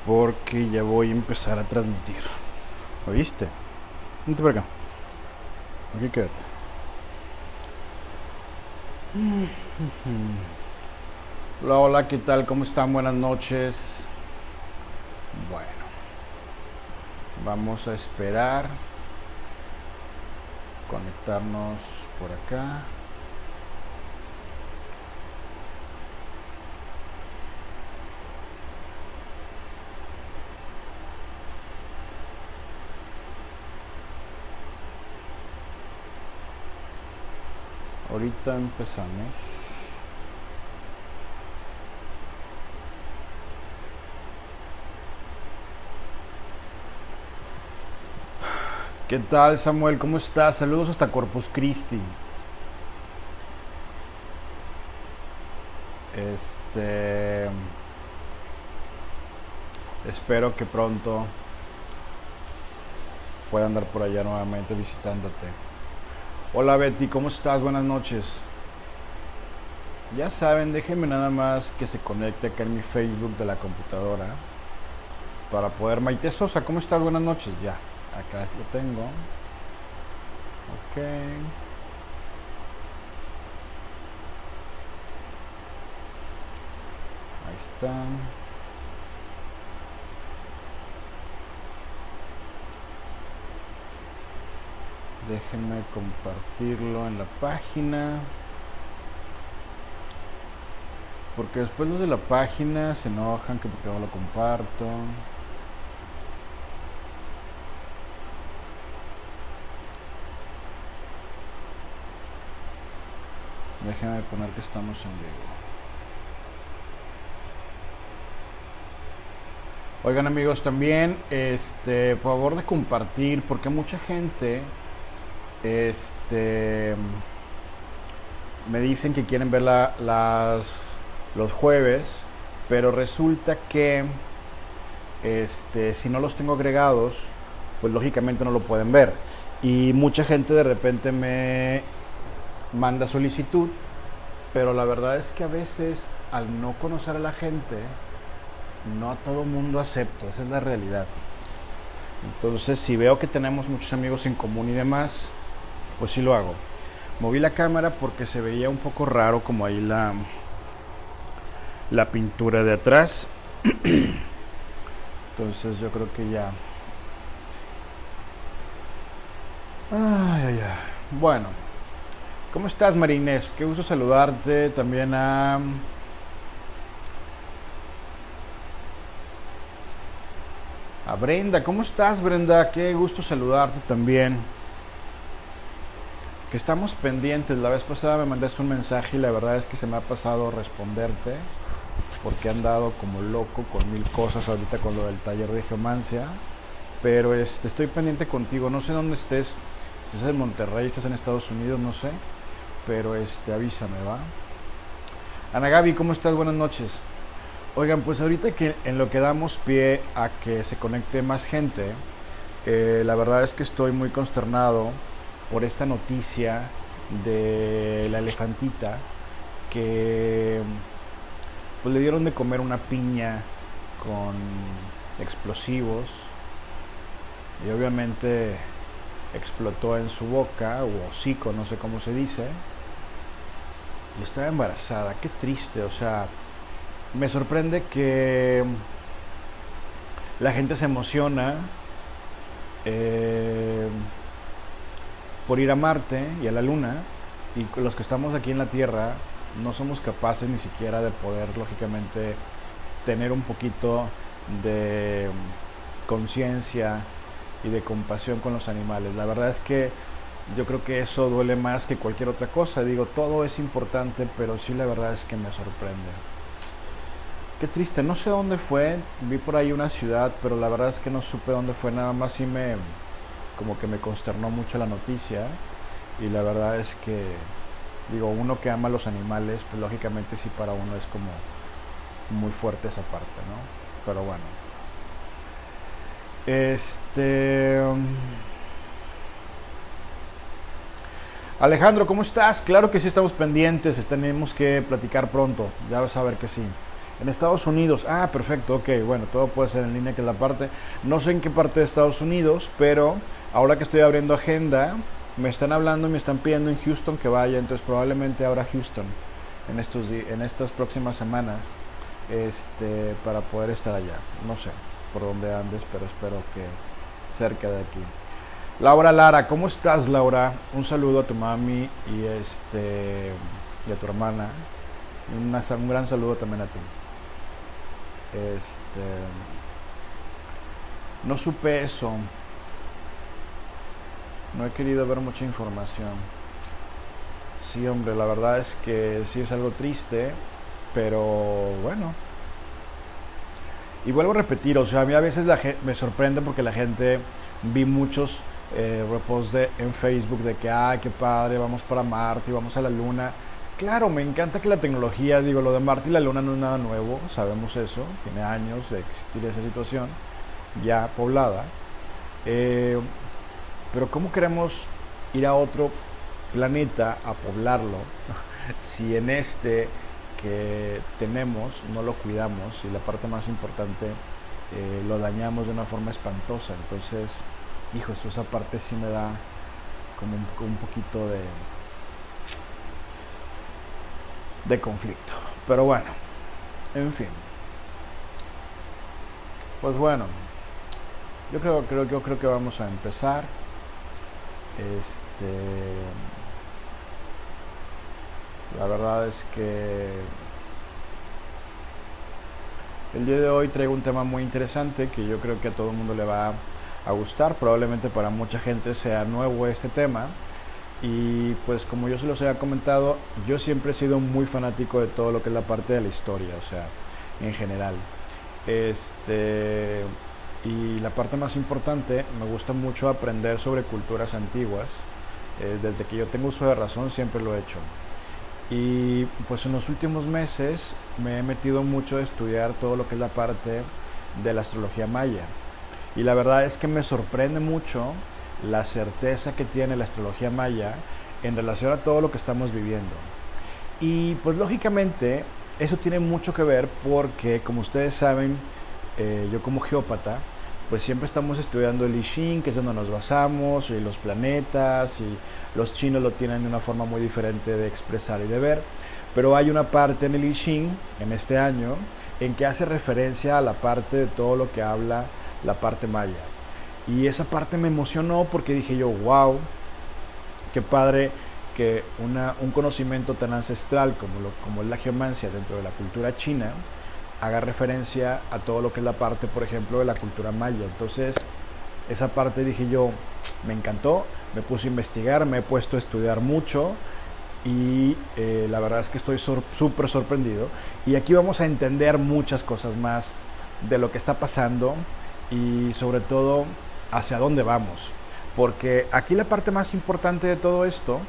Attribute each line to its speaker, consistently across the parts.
Speaker 1: porque ya voy a empezar a transmitir. ¿Oíste? Vente por acá. Aquí quédate. Hola, hola, ¿qué tal? ¿Cómo están? Buenas noches. Bueno, vamos a esperar conectarnos por acá. Ahorita empezamos. ¿Qué tal, Samuel? ¿Cómo estás? Saludos hasta Corpus Christi. Espero que pronto pueda andar por allá nuevamente visitándote. Hola Betty, ¿cómo estás? Buenas noches. Ya saben, déjenme nada más que se conecte acá en mi Facebook de la computadora para poder... Maite Sosa, ¿cómo estás? Buenas noches. Ya, acá lo tengo. Ok. Ahí están. Déjenme compartirlo en la página. Porque después los de la página se enojan que porque no lo comparto. Déjenme poner que estamos en vivo. Oigan amigos, también por favor de compartir, porque mucha gente me dicen que quieren ver los jueves, pero resulta que si no los tengo agregados, pues lógicamente no lo pueden ver. Y mucha gente de repente me manda solicitud, pero la verdad es que a veces al no conocer a la gente, no a todo mundo acepto, esa es la realidad. Entonces, si veo que tenemos muchos amigos en común y demás, pues sí lo hago. Moví la cámara porque se veía un poco raro como ahí la pintura de atrás. Entonces yo creo que ya. Ay, ay, ay. Bueno, ¿cómo estás, Marinés? Qué gusto saludarte. También a Brenda. ¿Cómo estás, Brenda? Qué gusto saludarte también. Que estamos pendientes. La vez pasada me mandaste un mensaje y la verdad es que se me ha pasado responderte porque he andado como loco con mil cosas ahorita con lo del taller de geomancia. Pero estoy pendiente contigo. No sé dónde estés. Si estás en Monterrey, estás en Estados Unidos, no sé. Pero avísame, ¿va? Ana Gaby, ¿cómo estás? Buenas noches. Oigan, pues ahorita que en lo que damos pie a que se conecte más gente, la verdad es que estoy muy consternado por esta noticia de la elefantita que pues le dieron de comer una piña con explosivos y obviamente explotó en su boca o hocico, no sé cómo se dice, y estaba embarazada. Qué triste, o sea, me sorprende que la gente se emociona por ir a Marte y a la Luna, y los que estamos aquí en la Tierra no somos capaces ni siquiera de poder, lógicamente, tener un poquito de conciencia y de compasión con los animales. La verdad es que yo creo que eso duele más que cualquier otra cosa. Digo, todo es importante, pero sí la verdad es que me sorprende. Qué triste, no sé dónde fue, vi por ahí una ciudad, pero la verdad es que no supe dónde fue, nada más sí como que me consternó mucho la noticia. Y la verdad es que, digo, uno que ama a los animales, pues lógicamente sí para uno es como muy fuerte esa parte, ¿no? Pero bueno. Alejandro, ¿cómo estás? Claro que sí estamos pendientes, tenemos que platicar pronto, ya vas a ver que sí. En Estados Unidos, perfecto, ok, bueno, todo puede ser en línea, que es la parte, no sé en qué parte de Estados Unidos, pero ahora que estoy abriendo agenda, me están hablando y me están pidiendo en Houston que vaya, entonces probablemente habrá Houston en estas próximas semanas, para poder estar allá. No sé por dónde andes, pero espero que cerca de aquí. Laura Lara, ¿cómo estás, Laura? Un saludo a tu mami y a tu hermana. Un gran saludo también a ti. No supe eso. No he querido ver mucha información. Sí, hombre, la verdad es que sí es algo triste, pero bueno. Y vuelvo a repetir, o sea, a mí a veces me sorprende porque la gente, vi muchos reposts en Facebook de que, ay, qué padre, vamos para Marte y vamos a la Luna. Claro, me encanta que la tecnología, digo, lo de Marte y la Luna no es nada nuevo, sabemos eso, tiene años de existir esa situación ya poblada. Eh, pero ¿cómo queremos ir a otro planeta a poblarlo si en este que tenemos no lo cuidamos y la parte más importante lo dañamos de una forma espantosa? Entonces, hijo, esa parte sí me da como un poquito de conflicto. Pero bueno, en fin. Pues bueno, yo creo que vamos a empezar. La verdad es que el día de hoy traigo un tema muy interesante que yo creo que a todo el mundo le va a gustar. Probablemente para mucha gente sea nuevo este tema. Y pues como yo se los había comentado, yo siempre he sido muy fanático de todo lo que es la parte de la historia, o sea, en general. Y la parte más importante, me gusta mucho aprender sobre culturas antiguas. Desde que yo tengo uso de razón siempre lo he hecho. Y pues en los últimos meses me he metido mucho a estudiar todo lo que es la parte de la astrología maya. Y la verdad es que me sorprende mucho la certeza que tiene la astrología maya en relación a todo lo que estamos viviendo. Y pues lógicamente eso tiene mucho que ver porque, como ustedes saben, yo como geópata, pues siempre estamos estudiando el I Ching, que es donde nos basamos, y los planetas, y los chinos lo tienen de una forma muy diferente de expresar y de ver. Pero hay una parte en el I Ching, en este año, en que hace referencia a la parte de todo lo que habla la parte maya. Y esa parte me emocionó porque dije yo, wow, qué padre que un conocimiento tan ancestral como es la geomancia dentro de la cultura china haga referencia a todo lo que es la parte, por ejemplo, de la cultura maya. Entonces, esa parte dije yo, me encantó, me puse a investigar, me he puesto a estudiar mucho y la verdad es que estoy súper sorprendido. Y aquí vamos a entender muchas cosas más de lo que está pasando y sobre todo hacia dónde vamos. Porque aquí la parte más importante de todo esto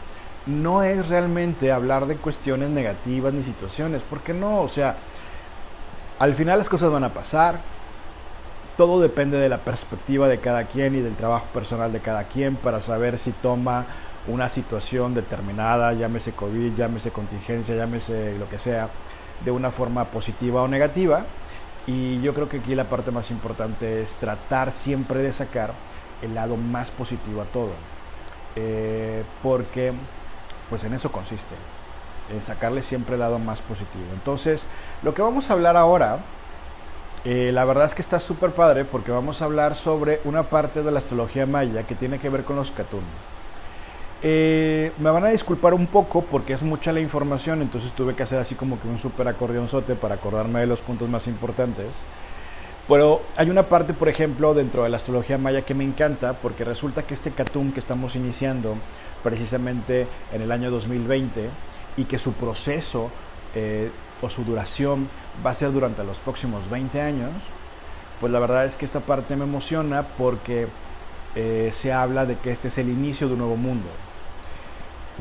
Speaker 1: no es realmente hablar de cuestiones negativas ni situaciones, porque no, o sea, al final las cosas van a pasar, todo depende de la perspectiva de cada quien y del trabajo personal de cada quien para saber si toma una situación determinada, llámese COVID, llámese contingencia, llámese lo que sea, de una forma positiva o negativa. Y yo creo que aquí la parte más importante es tratar siempre de sacar el lado más positivo a todo, porque pues en eso consiste, en sacarle siempre el lado más positivo. Entonces, lo que vamos a hablar ahora, la verdad es que está súper padre porque vamos a hablar sobre una parte de la astrología maya que tiene que ver con los Catún. Me van a disculpar un poco porque es mucha la información, entonces tuve que hacer así como que un súper acordeonzote para acordarme de los puntos más importantes. Pero hay una parte, por ejemplo, dentro de la astrología maya que me encanta porque resulta que este Catún que estamos iniciando precisamente en el año 2020 y que su proceso o su duración va a ser durante los próximos 20 años, pues la verdad es que esta parte me emociona porque se habla de que este es el inicio de un nuevo mundo.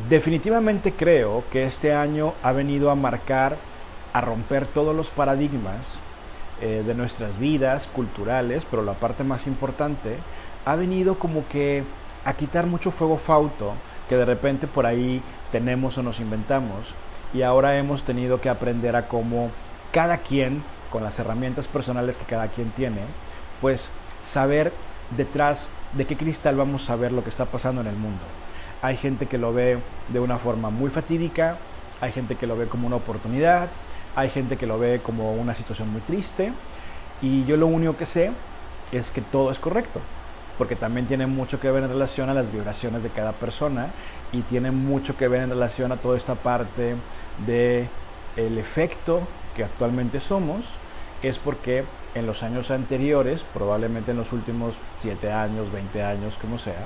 Speaker 1: Definitivamente creo que este año ha venido a marcar, a romper todos los paradigmas de nuestras vidas culturales, pero la parte más importante, ha venido como que a quitar mucho fuego fauto que de repente por ahí tenemos o nos inventamos y ahora hemos tenido que aprender a cómo cada quien, con las herramientas personales que cada quien tiene, pues saber detrás de qué cristal vamos a ver lo que está pasando en el mundo. Hay gente que lo ve de una forma muy fatídica, hay gente que lo ve como una oportunidad, hay gente que lo ve como una situación muy triste, y yo lo único que sé es que todo es correcto, porque también tiene mucho que ver en relación a las vibraciones de cada persona y tiene mucho que ver en relación a toda esta parte de el efecto que actualmente somos. Es porque en los años anteriores, probablemente en los últimos 7 años, 20 años, como sea,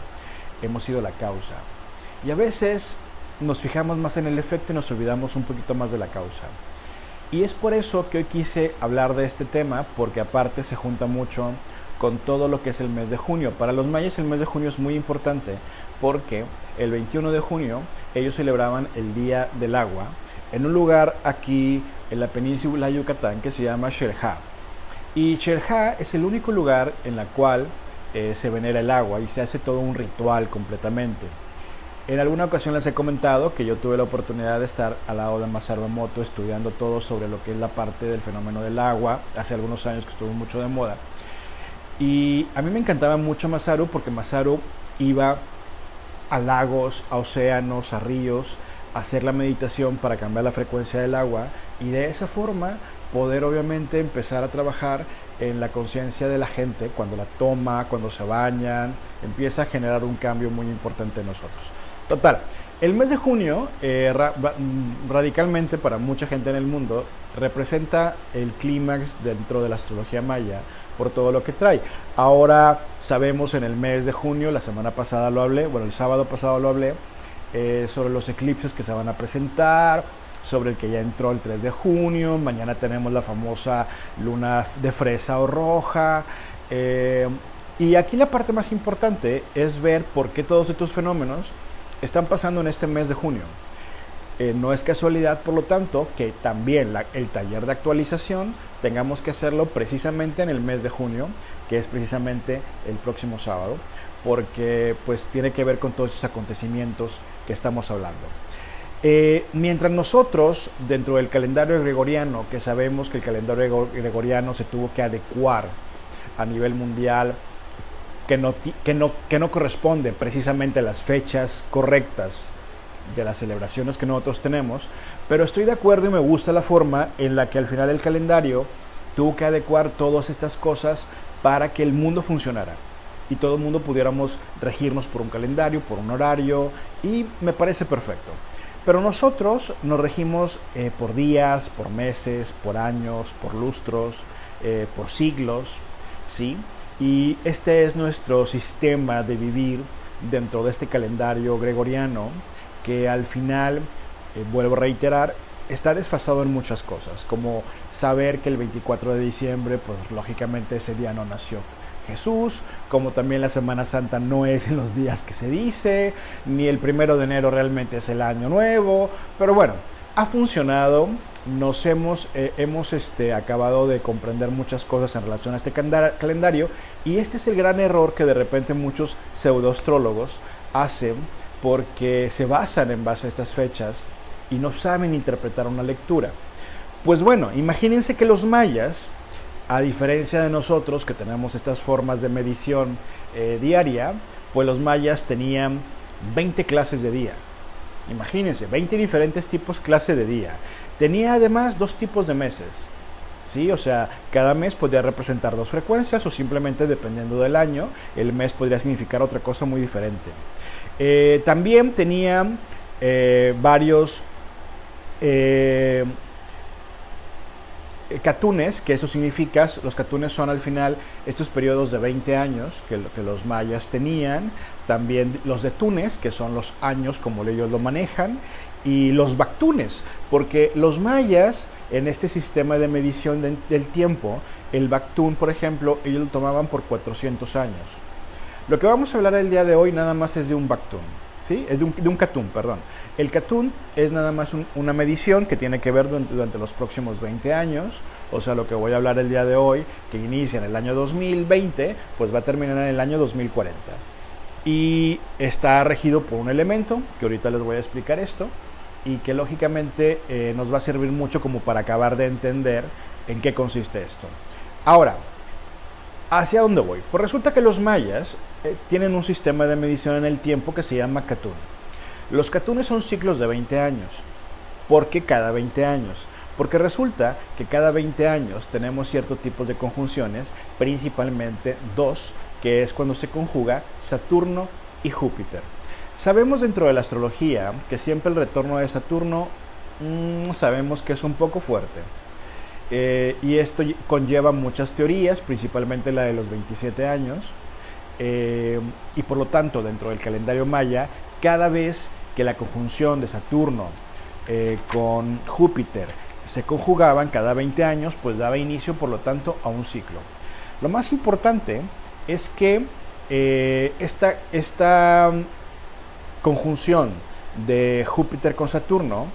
Speaker 1: hemos sido la causa. Y a veces nos fijamos más en el efecto y nos olvidamos un poquito más de la causa. Y es por eso que hoy quise hablar de este tema, porque aparte se junta mucho con todo lo que es el mes de junio. Para los mayas el mes de junio es muy importante porque el 21 de junio ellos celebraban el Día del Agua en un lugar aquí en la península de Yucatán que se llama Xel-Há. Y Xel-Há es el único lugar en el cual se venera el agua y se hace todo un ritual completamente. En alguna ocasión les he comentado que yo tuve la oportunidad de estar al lado de Masaru Emoto estudiando todo sobre lo que es la parte del fenómeno del agua, hace algunos años que estuvo mucho de moda. Y a mí me encantaba mucho Masaru porque Masaru iba a lagos, a océanos, a ríos, a hacer la meditación para cambiar la frecuencia del agua y de esa forma poder obviamente empezar a trabajar en la conciencia de la gente cuando la toma, cuando se bañan, empieza a generar un cambio muy importante en nosotros. Total, el mes de junio, radicalmente para mucha gente en el mundo, representa el clímax dentro de la astrología maya por todo lo que trae. Ahora sabemos en el mes de junio, la semana pasada lo hablé, bueno, el sábado pasado lo hablé, sobre los eclipses que se van a presentar, sobre el que ya entró el 3 de junio, mañana tenemos la famosa luna de fresa o roja, y aquí la parte más importante es ver por qué todos estos fenómenos están pasando en este mes de junio. No es casualidad, por lo tanto, que también el taller de actualización tengamos que hacerlo precisamente en el mes de junio, que es precisamente el próximo sábado, porque pues tiene que ver con todos esos acontecimientos que estamos hablando. Mientras nosotros, dentro del calendario gregoriano, que sabemos que el calendario gregoriano se tuvo que adecuar a nivel mundial, que no corresponde precisamente a las fechas correctas de las celebraciones que nosotros tenemos, pero estoy de acuerdo y me gusta la forma en la que al final el calendario tuvo que adecuar todas estas cosas para que el mundo funcionara y todo el mundo pudiéramos regirnos por un calendario, por un horario, y me parece perfecto. Pero nosotros nos regimos por días, por meses, por años, por lustros, por siglos, ¿sí? Y este es nuestro sistema de vivir dentro de este calendario gregoriano que al final, vuelvo a reiterar, está desfasado en muchas cosas, como saber que el 24 de diciembre, pues lógicamente ese día no nació Jesús, como también la Semana Santa no es en los días que se dice, ni el 1 de enero realmente es el año nuevo, pero bueno, ha funcionado. Nos hemos acabado de comprender muchas cosas en relación a este calendario, y este es el gran error que de repente muchos pseudoastrólogos hacen porque se basan en base a estas fechas y no saben interpretar una lectura. Pues bueno, imagínense que los mayas, a diferencia de nosotros que tenemos estas formas de medición diaria, pues los mayas tenían 20 clases de día. Imagínense, 20 diferentes tipos clase de día. Tenía además 2 tipos de meses, ¿sí? O sea, cada mes podía representar 2 frecuencias o simplemente dependiendo del año, el mes podría significar otra cosa muy diferente. También tenía varios catunes, que eso significa, los catunes son al final estos periodos de 20 años que los mayas tenían, también los detunes, que son los años como ellos lo manejan, y los bactunes, porque los mayas en este sistema de medición del tiempo, el bactún, por ejemplo, ellos lo tomaban por 400 años. Lo que vamos a hablar el día de hoy nada más es de un bactún, ¿sí? Es de un catún, perdón. El catún es nada más una medición que tiene que ver durante los próximos 20 años, o sea, lo que voy a hablar el día de hoy, que inicia en el año 2020, pues va a terminar en el año 2040. Y está regido por un elemento, que ahorita les voy a explicar esto, y que lógicamente nos va a servir mucho como para acabar de entender en qué consiste esto. Ahora, ¿hacia dónde voy? Pues resulta que los mayas tienen un sistema de medición en el tiempo que se llama catún. Los catunes son ciclos de 20 años. ¿Por qué cada 20 años? Porque resulta que cada 20 años tenemos ciertos tipos de conjunciones, principalmente dos, que es cuando se conjuga Saturno y Júpiter. Sabemos dentro de la astrología que siempre el retorno de Saturno sabemos que es un poco fuerte. Y esto conlleva muchas teorías, principalmente la de los 27 años. Y por lo tanto, dentro del calendario maya, cada vez que la conjunción de Saturno con Júpiter se conjugaban cada 20 años, pues daba inicio, por lo tanto, a un ciclo. Lo más importante es que esta conjunción de Júpiter con Saturno,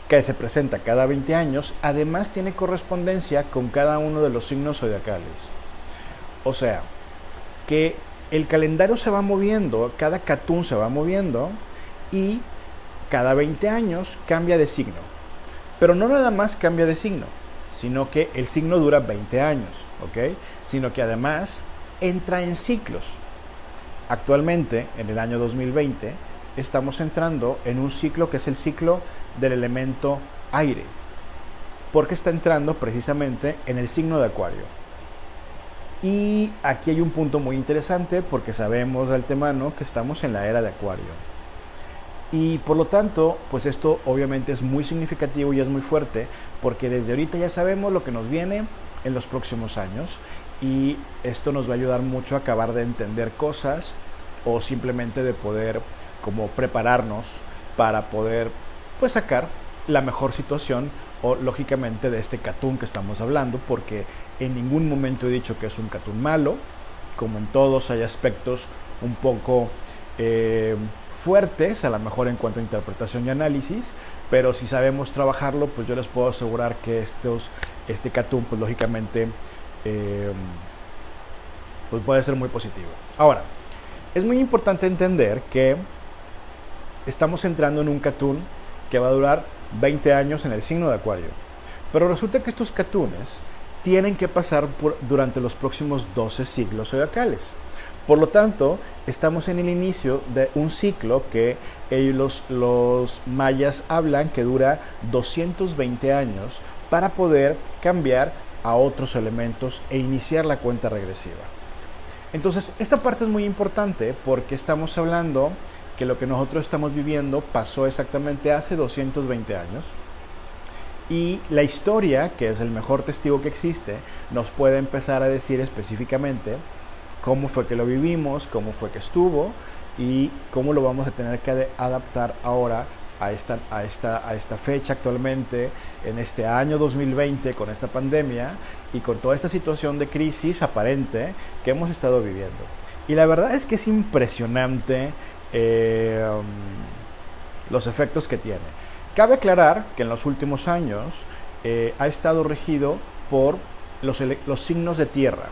Speaker 1: que se presenta cada 20 años, además tiene correspondencia con cada uno de los signos zodiacales. O sea, que el calendario se va moviendo, cada catún se va moviendo y cada 20 años cambia de signo. Pero no nada más cambia de signo, sino que el signo dura 20 años, ¿ok? Sino que además entra en ciclos. Actualmente, en el año 2020, estamos entrando en un ciclo que es el ciclo del elemento aire, porque está entrando precisamente en el signo de Acuario. Y aquí hay un punto muy interesante porque sabemos de antemano que estamos en la era de Acuario. Y por lo tanto, pues esto obviamente es muy significativo y es muy fuerte porque desde ahorita ya sabemos lo que nos viene en los próximos años y esto nos va a ayudar mucho a acabar de entender cosas o simplemente de poder como prepararnos para poder pues sacar la mejor situación o lógicamente de este catún que estamos hablando, porque en ningún momento he dicho que es un catún malo. Como en todos hay aspectos un poco fuertes, a lo mejor en cuanto a interpretación y análisis, pero si sabemos trabajarlo, pues yo les puedo asegurar que este catún pues lógicamente pues puede ser muy positivo. Ahora, es muy importante entender que estamos entrando en un catún que va a durar 20 años en el signo de Acuario. Pero resulta que estos catunes tienen que pasar durante los próximos 12 siglos zodiacales. Por lo tanto, estamos en el inicio de un ciclo que los mayas hablan que dura 220 años para poder cambiar a otros elementos e iniciar la cuenta regresiva. Entonces, esta parte es muy importante porque estamos hablando que lo que nosotros estamos viviendo pasó exactamente hace 220 años y la historia, que es el mejor testigo que existe, nos puede empezar a decir específicamente cómo fue que lo vivimos, cómo fue que estuvo y cómo lo vamos a tener que adaptar ahora a esta fecha actualmente, en este año 2020, con esta pandemia y con toda esta situación de crisis aparente que hemos estado viviendo. Y la verdad es que es impresionante los efectos que tiene. Cabe aclarar que en los últimos años ha estado regido por los signos de tierra,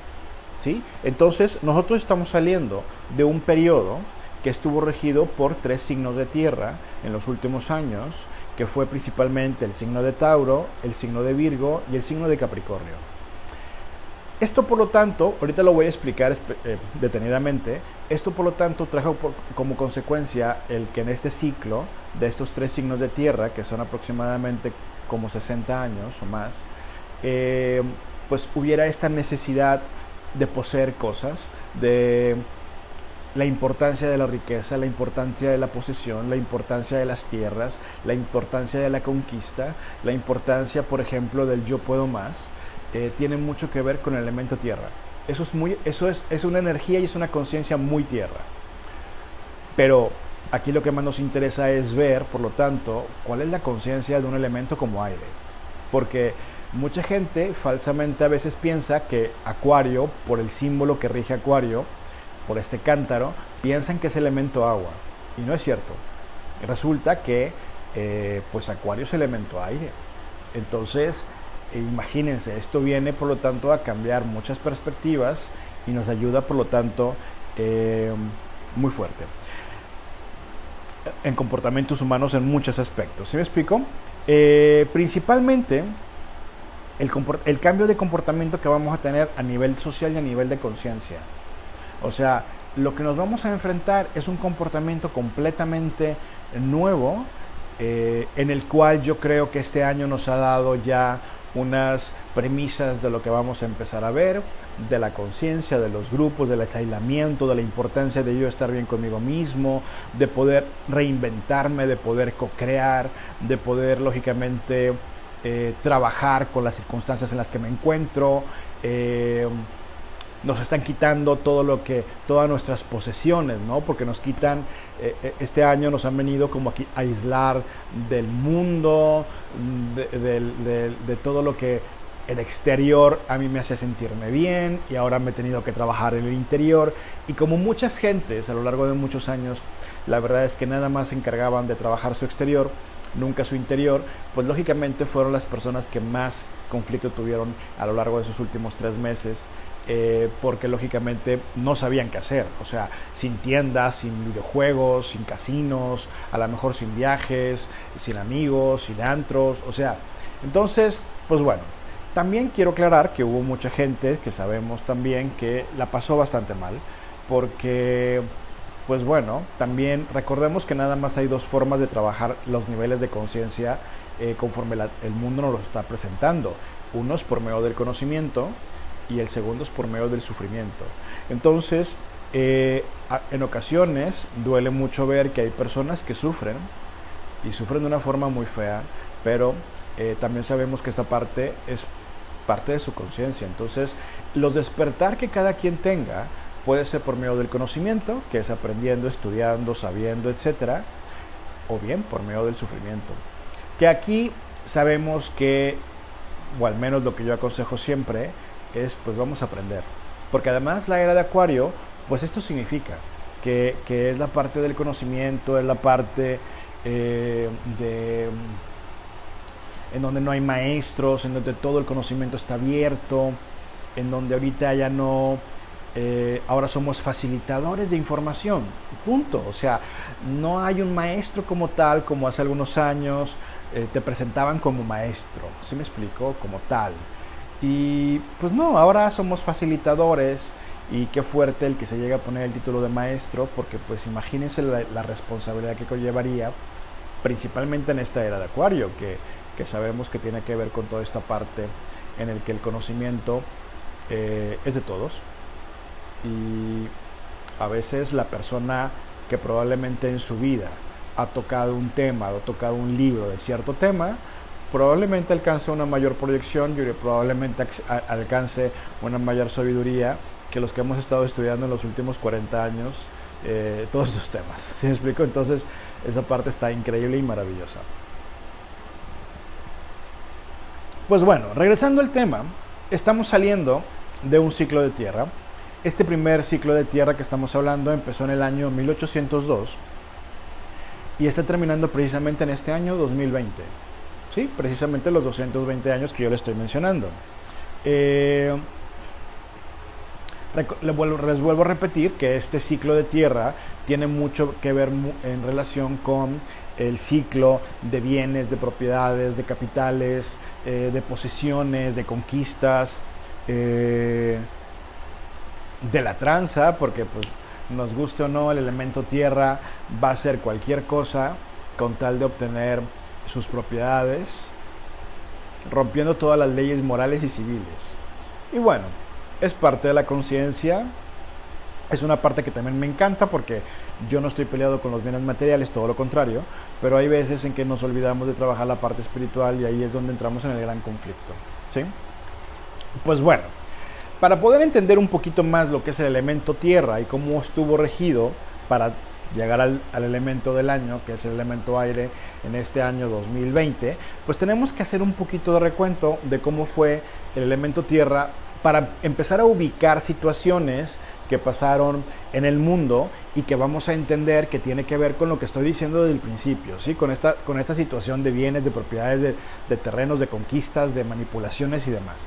Speaker 1: ¿sí? Entonces nosotros estamos saliendo de un periodo que estuvo regido por 3 signos de tierra en los últimos años, que fue principalmente el signo de Tauro, el signo de Virgo y el signo de Capricornio. Esto, por lo tanto, ahorita lo voy a explicar detenidamente, esto por lo tanto trajo como consecuencia el que en este ciclo de estos 3 signos de tierra, que son aproximadamente como 60 años o más, pues hubiera esta necesidad de poseer cosas, de la importancia de la riqueza, la importancia de la posesión, la importancia de las tierras, la importancia de la conquista, la importancia, por ejemplo, del yo puedo más. Tiene mucho que ver con el elemento tierra. Eso es una energía y es una conciencia muy tierra. Pero aquí lo que más nos interesa es ver, por lo tanto, cuál es la conciencia de un elemento como aire. Porque mucha gente falsamente a veces piensa que Acuario, por el símbolo que rige Acuario, por este cántaro, piensan que es elemento agua. Y no es cierto. Resulta que pues Acuario es elemento aire. Entonces, imagínense, esto viene por lo tanto a cambiar muchas perspectivas y nos ayuda por lo tanto muy fuerte. en comportamientos humanos en muchos aspectos. ¿Sí me explico? Principalmente el cambio de comportamiento que vamos a tener a nivel social y a nivel de conciencia. O sea, lo que nos vamos a enfrentar es un comportamiento completamente nuevo, en el cual yo creo que este año nos ha dado ya unas premisas de lo que vamos a empezar a ver, de la conciencia, de los grupos, del aislamiento, de la importancia de yo estar bien conmigo mismo, de poder reinventarme, de poder co-crear, de poder lógicamente trabajar con las circunstancias en las que me encuentro. Nos están quitando todas nuestras posesiones, ¿no? Porque nos quitan, este año nos han venido como aquí a aislar del mundo, de todo lo que el exterior a mí me hace sentirme bien, y ahora me he tenido que trabajar en el interior. Y como muchas gentes a lo largo de muchos años, la verdad es que nada más se encargaban de trabajar su exterior, nunca su interior, pues lógicamente fueron las personas que más conflicto tuvieron a lo largo de esos últimos 3 meses. Porque lógicamente no sabían qué hacer, o sea, sin tiendas, sin videojuegos, sin casinos, a lo mejor sin viajes, sin amigos, sin antros, o sea, entonces, pues bueno, también quiero aclarar que hubo mucha gente que sabemos también que la pasó bastante mal, porque, pues bueno, también recordemos que nada más hay 2 formas de trabajar los niveles de conciencia, conforme el mundo nos los está presentando. Uno es por medio del conocimiento, y el segundo es por medio del sufrimiento. Entonces, en ocasiones duele mucho ver que hay personas que sufren, y sufren de una forma muy fea, pero también sabemos que esta parte es parte de su conciencia. Entonces, los despertar que cada quien tenga puede ser por medio del conocimiento, que es aprendiendo, estudiando, sabiendo, etcétera, o bien por medio del sufrimiento. Que aquí sabemos que, o al menos lo que yo aconsejo siempre, es pues vamos a aprender, porque además la era de Acuario, pues esto significa que es la parte del conocimiento, es la parte en donde no hay maestros, en donde todo el conocimiento está abierto, en donde ahorita ya no, ahora somos facilitadores de información, punto. O sea, no hay un maestro como tal, como hace algunos años te presentaban como maestro, ¿sí me explico? Como tal. Y pues no, ahora somos facilitadores, y qué fuerte el que se llegue a poner el título de maestro, porque pues imagínense la responsabilidad que conllevaría, principalmente en esta era de Acuario, que sabemos que tiene que ver con toda esta parte en el que el conocimiento es de todos, y a veces la persona que probablemente en su vida ha tocado un tema, ha tocado un libro de cierto tema, probablemente alcance una mayor proyección y probablemente alcance una mayor sabiduría que los que hemos estado estudiando en los últimos 40 años todos estos temas. ¿Sí me explico? Entonces, esa parte está increíble y maravillosa. Pues bueno, regresando al tema, estamos saliendo de un ciclo de tierra. Este primer ciclo de tierra que estamos hablando empezó en el año 1802 y está terminando precisamente en este año 2020. Sí, precisamente los 220 años que yo le estoy mencionando. Les vuelvo a repetir que este ciclo de tierra tiene mucho que ver en relación con el ciclo de bienes, de propiedades, de capitales, de posesiones, de conquistas, de la tranza, porque pues, nos guste o no, el elemento tierra va a ser cualquier cosa con tal de obtener sus propiedades, rompiendo todas las leyes morales y civiles. Y bueno, es parte de la conciencia, es una parte que también me encanta, porque yo no estoy peleado con los bienes materiales, todo lo contrario, pero hay veces en que nos olvidamos de trabajar la parte espiritual, y ahí es donde entramos en el gran conflicto, ¿sí? Pues bueno, para poder entender un poquito más lo que es el elemento tierra y cómo estuvo regido para llegar al elemento del año, que es el elemento aire, en este año 2020, pues tenemos que hacer un poquito de recuento de cómo fue el elemento tierra, para empezar a ubicar situaciones que pasaron en el mundo y que vamos a entender que tiene que ver con lo que estoy diciendo desde el principio, ¿sí? Con esta situación de bienes, de propiedades, de terrenos, de conquistas, de manipulaciones y demás.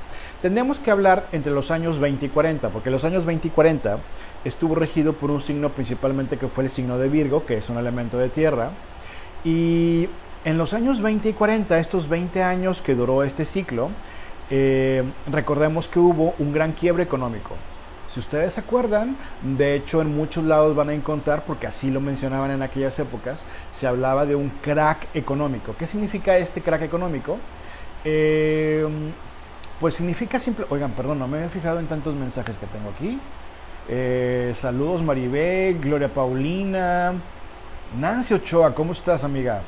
Speaker 1: Tendríamos que hablar entre los años 20 y 40, porque los años 20 y 40 estuvo regido por un signo principalmente que fue el signo de Virgo, que es un elemento de tierra, y en los años 20 y 40, estos 20 años que duró este ciclo, recordemos que hubo un gran quiebre económico. Si ustedes se acuerdan, de hecho en muchos lados van a encontrar, porque así lo mencionaban en aquellas épocas, se hablaba de un crack económico. ¿Qué significa este crack económico? Pues significa simple... Oigan, perdón, no me he fijado en tantos mensajes que tengo aquí. Saludos Maribel, Gloria Paulina, Nancy Ochoa, ¿cómo estás, amiga?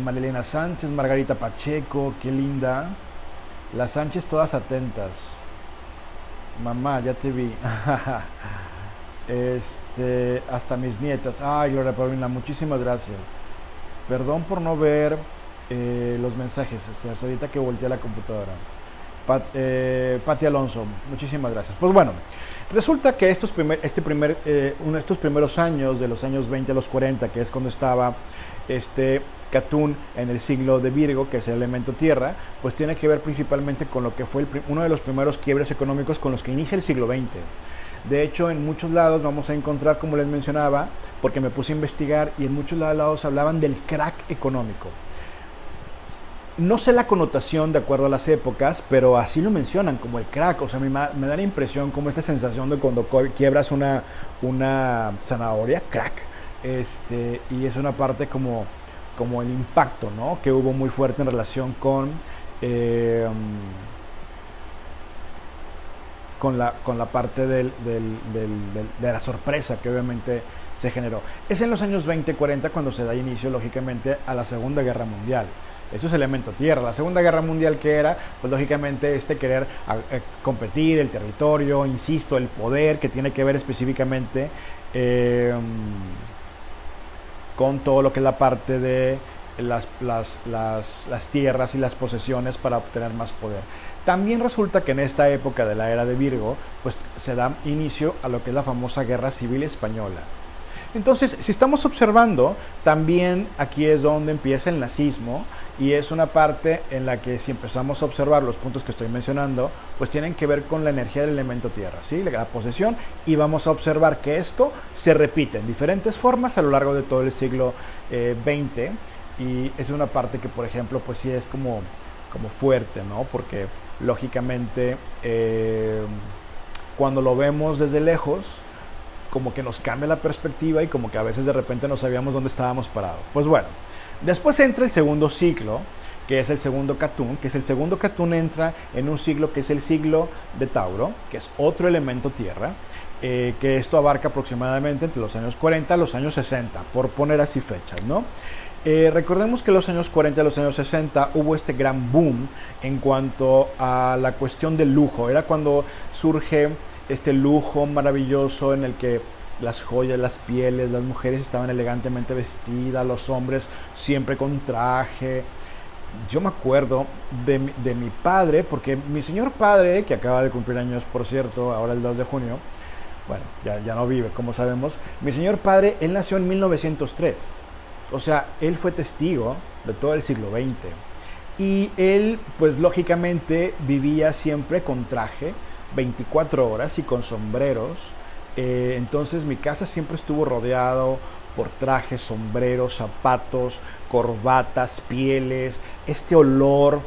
Speaker 1: Marilena Sánchez, Margarita Pacheco, qué linda. Las Sánchez todas atentas. Mamá, ya te vi. Hasta mis nietas. Ay, Gloria Paulina, muchísimas gracias. Perdón por no ver los mensajes, hasta ahorita que volteé a la computadora. Pati Alonso, muchísimas gracias. Pues bueno, resulta que estos primeros años, de los años 20 a los 40, que es cuando estaba Catún en el siglo de Virgo, que es el elemento tierra, pues tiene que ver principalmente con lo que fue uno de los primeros quiebres económicos con los que inicia el siglo XX. De hecho, en muchos lados vamos a encontrar, como les mencionaba, porque me puse a investigar, y en muchos lados hablaban del crack económico. No sé la connotación de acuerdo a las épocas, pero así lo mencionan, como el crack. O sea, me da la impresión como esta sensación de cuando quiebras una zanahoria, crack, y es una parte como el impacto, ¿no?, que hubo muy fuerte en relación con la parte de la sorpresa que obviamente se generó. Es en los años 20-40 cuando se da inicio, lógicamente, a la Segunda Guerra Mundial. Eso es elemento tierra. La Segunda Guerra Mundial, ¿qué era? Pues lógicamente querer competir, el territorio, insisto, el poder, que tiene que ver específicamente con todo lo que es la parte de las tierras y las posesiones para obtener más poder. También resulta que en esta época de la era de Virgo, pues se da inicio a lo que es la famosa Guerra Civil Española. Entonces, si estamos observando, también aquí es donde empieza el nazismo, y es una parte en la que, si empezamos a observar los puntos que estoy mencionando, pues tienen que ver con la energía del elemento tierra, ¿sí?, la posesión, y vamos a observar que esto se repite en diferentes formas a lo largo de todo el siglo XX, y es una parte que, por ejemplo, pues sí es como fuerte, ¿no?, porque lógicamente cuando lo vemos desde lejos, como que nos cambia la perspectiva, y como que a veces de repente no sabíamos dónde estábamos parados. Pues bueno, después entra el segundo ciclo, que es el segundo Catún, entra en un siglo que es el siglo de Tauro, que es otro elemento tierra, que esto abarca aproximadamente entre los años 40 a los años 60, por poner así fechas, ¿no? Recordemos que en los años 40 y los años 60 hubo este gran boom en cuanto a la cuestión del lujo. Era cuando surge este lujo maravilloso en el que las joyas, las pieles, las mujeres estaban elegantemente vestidas, los hombres siempre con traje. Yo me acuerdo de mi padre, porque mi señor padre, que acaba de cumplir años, por cierto, ahora el 2 de junio, bueno, ya no vive, como sabemos, mi señor padre, él nació en 1903. O sea, él fue testigo de todo el siglo XX. Y él, pues lógicamente, vivía siempre con traje, 24 horas, y con sombreros. Entonces mi casa siempre estuvo rodeado por trajes, sombreros, zapatos, corbatas, pieles, este olor.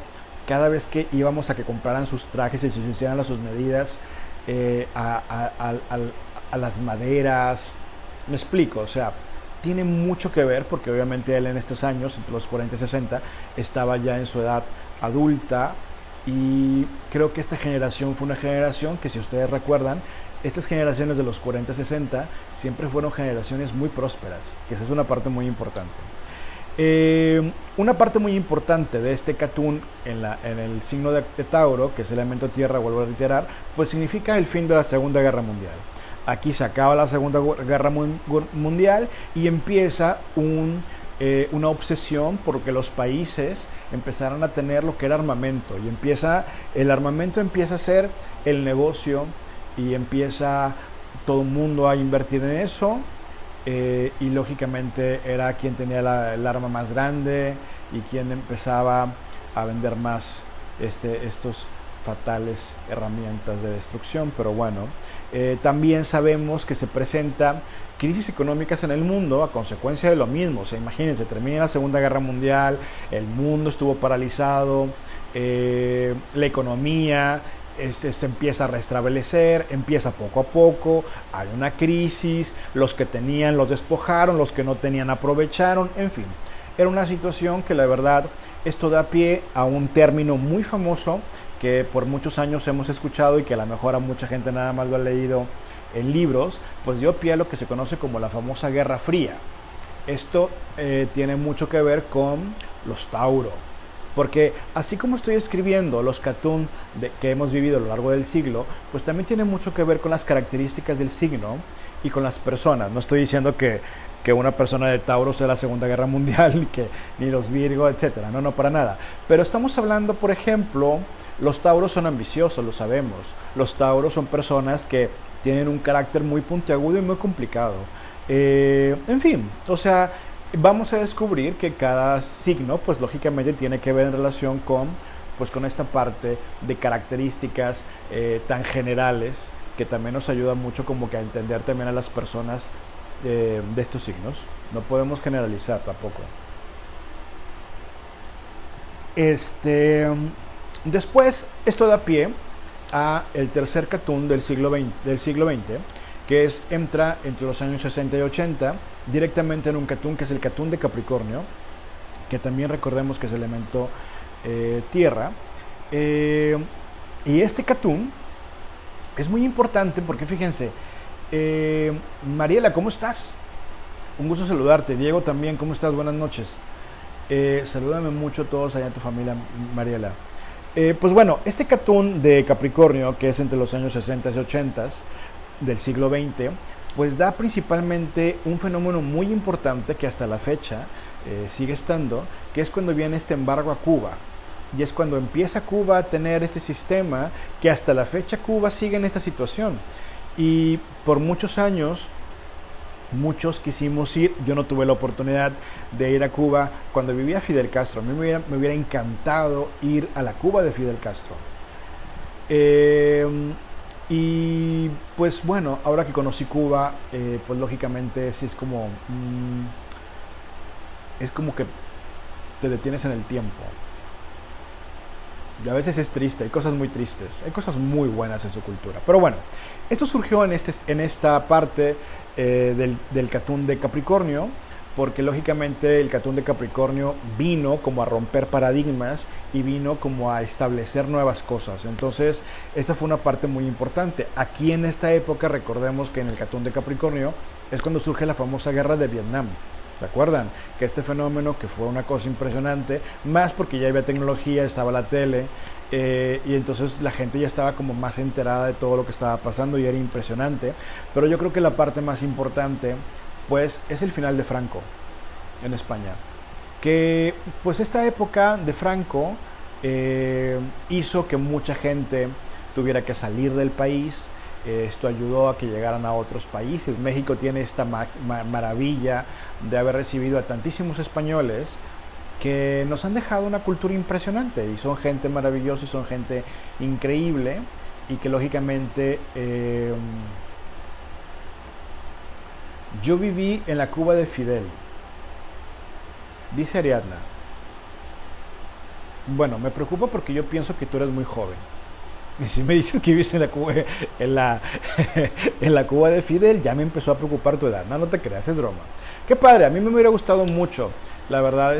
Speaker 1: Cada vez que íbamos a que compraran sus trajes y se hicieran a sus medidas, a las maderas. Me explico, o sea, tiene mucho que ver, porque obviamente él en estos años, entre los 40 y 60, estaba ya en su edad adulta. Y creo que esta generación fue una generación que, si ustedes recuerdan, estas generaciones de los 40-60 siempre fueron generaciones muy prósperas, que esa es una parte muy importante. Una parte muy importante de este Catún en el signo de Tauro, que es el elemento tierra, vuelvo a reiterar, pues significa el fin de la Segunda Guerra Mundial. Aquí se acaba la Segunda Guerra Mundial y empieza una obsesión porque los países empezaron a tener lo que era armamento, y el armamento empieza a ser el negocio, y empieza todo el mundo a invertir en eso, y lógicamente era quien tenía el arma más grande y quien empezaba a vender más estos fatales herramientas de destrucción. Pero bueno, también sabemos que se presenta crisis económicas en el mundo a consecuencia de lo mismo. O sea, imagínense, termina la Segunda Guerra Mundial, el mundo estuvo paralizado, la economía se empieza a restablecer, empieza poco a poco, hay una crisis, los que tenían los despojaron, los que no tenían aprovecharon, en fin. Era una situación que la verdad, esto da pie a un término muy famoso que por muchos años hemos escuchado y que a lo mejor a mucha gente nada más lo ha leído en libros, pues dio pie a lo que se conoce como la famosa Guerra Fría. Esto tiene mucho que ver con los Tauro, porque así como estoy escribiendo los cartoons que hemos vivido a lo largo del siglo, pues también tiene mucho que ver con las características del signo y con las personas. No estoy diciendo que una persona de Tauro sea la Segunda Guerra Mundial, ni los Virgo, etcétera. No, para nada. Pero estamos hablando, por ejemplo, los Tauros son ambiciosos, lo sabemos. Los Tauros son personas que tienen un carácter muy puntiagudo y muy complicado. En fin, o sea, vamos a descubrir que cada signo, pues lógicamente tiene que ver en relación con esta parte de características tan generales que también nos ayuda mucho como que a entender también a las personas de estos signos. No podemos generalizar tampoco. Después, esto da pie a el tercer cartoon del siglo XX, que entra entre los años 60 y 80, directamente en un cartoon que es el cartoon de Capricornio, que también recordemos que es elemento tierra. Y este cartoon es muy importante porque fíjense, Mariela, ¿cómo estás? Un gusto saludarte. Diego también, ¿cómo estás? Buenas noches. Salúdame mucho a todos allá en tu familia, Mariela. Pues bueno, este cartoon de Capricornio, que es entre los años 60 y 80 del siglo XX, pues da principalmente un fenómeno muy importante que hasta la fecha sigue estando, que es cuando viene este embargo a Cuba. Y es cuando empieza Cuba a tener este sistema que hasta la fecha Cuba sigue en esta situación. Y por muchos años, muchos quisimos ir. Yo no tuve la oportunidad de ir a Cuba cuando vivía Fidel Castro. A mí me hubiera encantado ir a la Cuba de Fidel Castro. Y pues bueno, ahora que conocí Cuba, pues lógicamente sí es como que te detienes en el tiempo. Y a veces es triste, hay cosas muy tristes, hay cosas muy buenas en su cultura. Pero bueno, esto surgió en esta parte del cartoon de Capricornio, porque lógicamente el cartoon de Capricornio vino como a romper paradigmas y vino como a establecer nuevas cosas. Entonces, esta fue una parte muy importante. Aquí en esta época, recordemos que en el cartoon de Capricornio es cuando surge la famosa guerra de Vietnam. ¿Se acuerdan? Que este fenómeno, que fue una cosa impresionante, más porque ya había tecnología, estaba la tele, y entonces la gente ya estaba como más enterada de todo lo que estaba pasando y era impresionante. Pero yo creo que la parte más importante, pues, es el final de Franco en España. Que, pues, esta época de Franco hizo que mucha gente tuviera que salir del país. Esto ayudó a que llegaran a otros países. México tiene esta maravilla de haber recibido a tantísimos españoles que nos han dejado una cultura impresionante y son gente maravillosa y son gente increíble y que lógicamente yo viví en la Cuba de Fidel, dice Ariadna. Bueno, me preocupa porque yo pienso que tú eres muy joven. Y si me dices que vives en la Cuba, en la Cuba de Fidel, ya me empezó a preocupar tu edad. No, no te creas, es broma. Qué padre, a mí me hubiera gustado mucho, la verdad,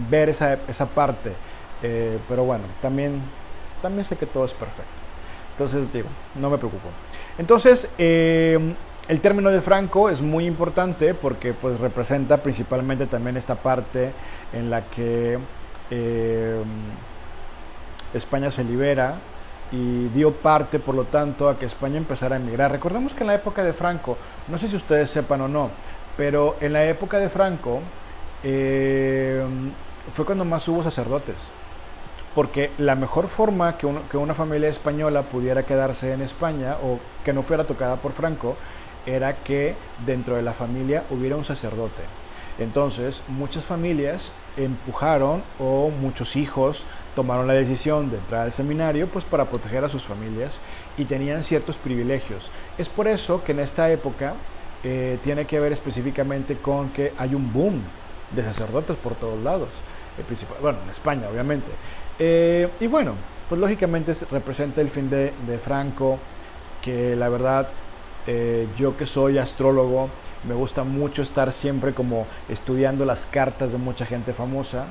Speaker 1: ver esa parte. Pero bueno, también sé que todo es perfecto. Entonces, digo, no me preocupo. Entonces, el término de Franco es muy importante porque pues representa principalmente también esta parte en la que España se libera y dio parte, por lo tanto, a que España empezara a emigrar. Recordemos que en la época de Franco, no sé si ustedes sepan o no, pero en la época de Franco fue cuando más hubo sacerdotes, porque la mejor forma que una familia española pudiera quedarse en España o que no fuera tocada por Franco era que dentro de la familia hubiera un sacerdote. Entonces, muchas familias empujaron, o muchos hijos tomaron la decisión de entrar al seminario pues para proteger a sus familias y tenían ciertos privilegios. Es por eso que en esta época tiene que ver específicamente con que hay un boom de sacerdotes por todos lados, bueno, en España obviamente. Y bueno, pues lógicamente representa el fin de Franco, que la verdad, yo que soy astrólogo, me gusta mucho estar siempre como estudiando las cartas de mucha gente famosa.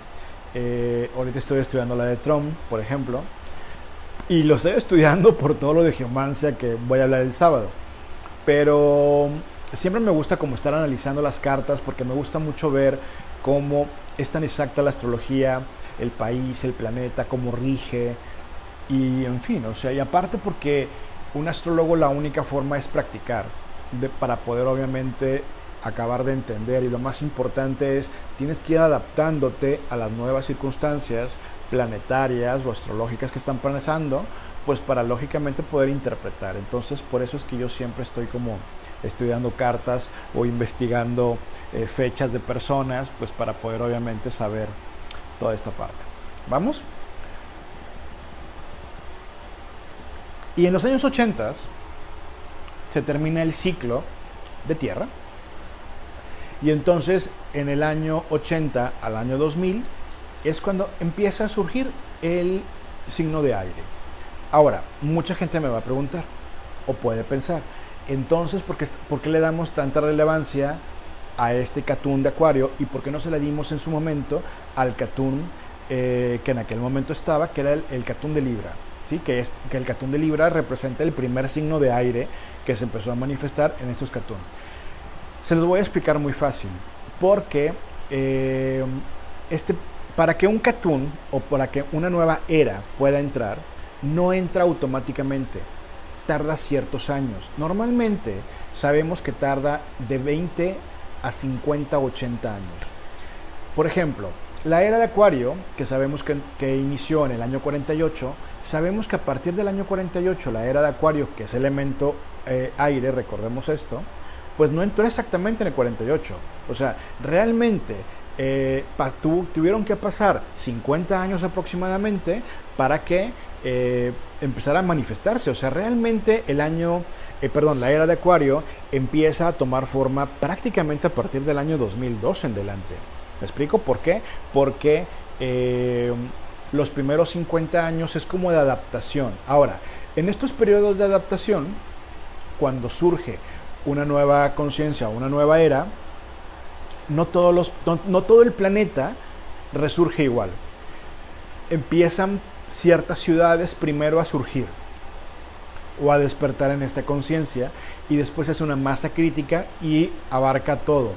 Speaker 1: Ahorita estoy estudiando la de Trump, por ejemplo, y lo estoy estudiando por todo lo de geomancia que voy a hablar el sábado. Pero siempre me gusta como estar analizando las cartas, porque me gusta mucho ver cómo es tan exacta la astrología, el país, el planeta, cómo rige, y en fin, o sea, y aparte porque un astrólogo la única forma es practicar, para poder obviamente acabar de entender, y lo más importante es, tienes que ir adaptándote a las nuevas circunstancias planetarias o astrológicas que están pasando, pues para lógicamente poder interpretar. Entonces por eso es que yo siempre estoy como estudiando cartas o investigando fechas de personas, pues para poder obviamente saber toda esta parte. ¿Vamos? Y en los años 80 se termina el ciclo de Tierra, y entonces en el año 80 al año 2000 es cuando empieza a surgir el signo de aire. Ahora, mucha gente me va a preguntar, o puede pensar, entonces, ¿por qué le damos tanta relevancia a este Catún de Acuario, y por qué no se le dimos en su momento al Catún que en aquel momento estaba, que era el Catún de Libra? ¿Sí? Que el Catún de Libra representa el primer signo de aire que se empezó a manifestar en estos Catún. Se los voy a explicar muy fácil, porque para que un Catún o para que una nueva era pueda entrar, no entra automáticamente, tarda ciertos años. Normalmente sabemos que tarda de 20 a 50, 80 años. Por ejemplo, la era de Acuario, que sabemos que inició en el año 48, sabemos que a partir del año 48, la era de Acuario, que es elemento aire, recordemos esto, pues no entró exactamente en el 48. O sea, realmente tuvieron que pasar 50 años aproximadamente para que empezara a manifestarse. O sea, realmente la era de Acuario empieza a tomar forma prácticamente a partir del año 2002 en delante. ¿Me explico por qué? Porque los primeros 50 años es como de adaptación. Ahora, en estos periodos de adaptación, cuando surge una nueva conciencia, una nueva era, no todo el planeta resurge igual. Empiezan ciertas ciudades primero a surgir o a despertar en esta conciencia, y después es una masa crítica y abarca todo.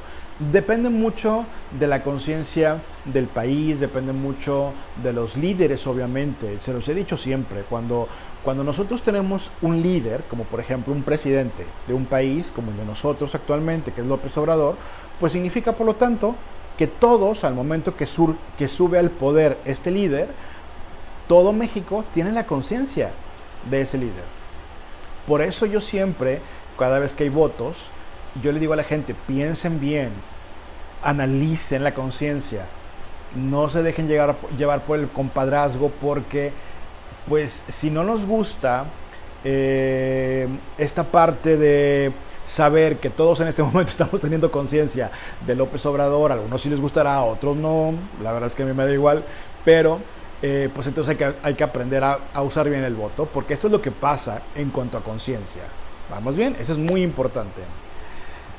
Speaker 1: Depende mucho de la conciencia del país, depende mucho de los líderes, obviamente. Se los he dicho siempre, cuando nosotros tenemos un líder, como por ejemplo un presidente de un país, como el de nosotros actualmente, que es López Obrador, pues significa por lo tanto que todos, al momento que sube al poder este líder, todo México tiene la conciencia de ese líder. Por eso yo siempre, cada vez que hay votos, yo le digo a la gente, piensen bien, analicen la conciencia, no se dejen llevar por el compadrazgo, porque pues si no nos gusta esta parte de saber que todos en este momento estamos teniendo conciencia de López Obrador, a algunos sí les gustará, a otros no, la verdad es que a mí me da igual, pero pues entonces hay que aprender a usar bien el voto, porque esto es lo que pasa en cuanto a conciencia. ¿Vamos bien? Eso es muy importante.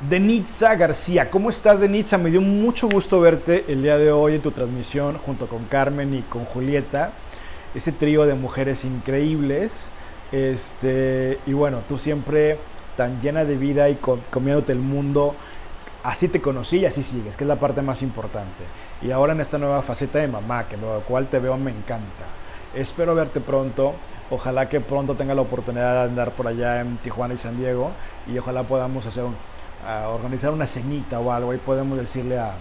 Speaker 1: Denitza García, ¿cómo estás, Denitza? Me dio mucho gusto verte el día de hoy en tu transmisión junto con Carmen y con Julieta, este trío de mujeres increíbles, y bueno, tú siempre tan llena de vida y comiéndote el mundo. Así te conocí y así sigues, que es la parte más importante. Y ahora en esta nueva faceta de mamá, que lo cual te veo, me encanta. Espero verte pronto. Ojalá que pronto tenga la oportunidad de andar por allá en Tijuana y San Diego, y ojalá podamos organizar una cenita o algo, y podemos decirle a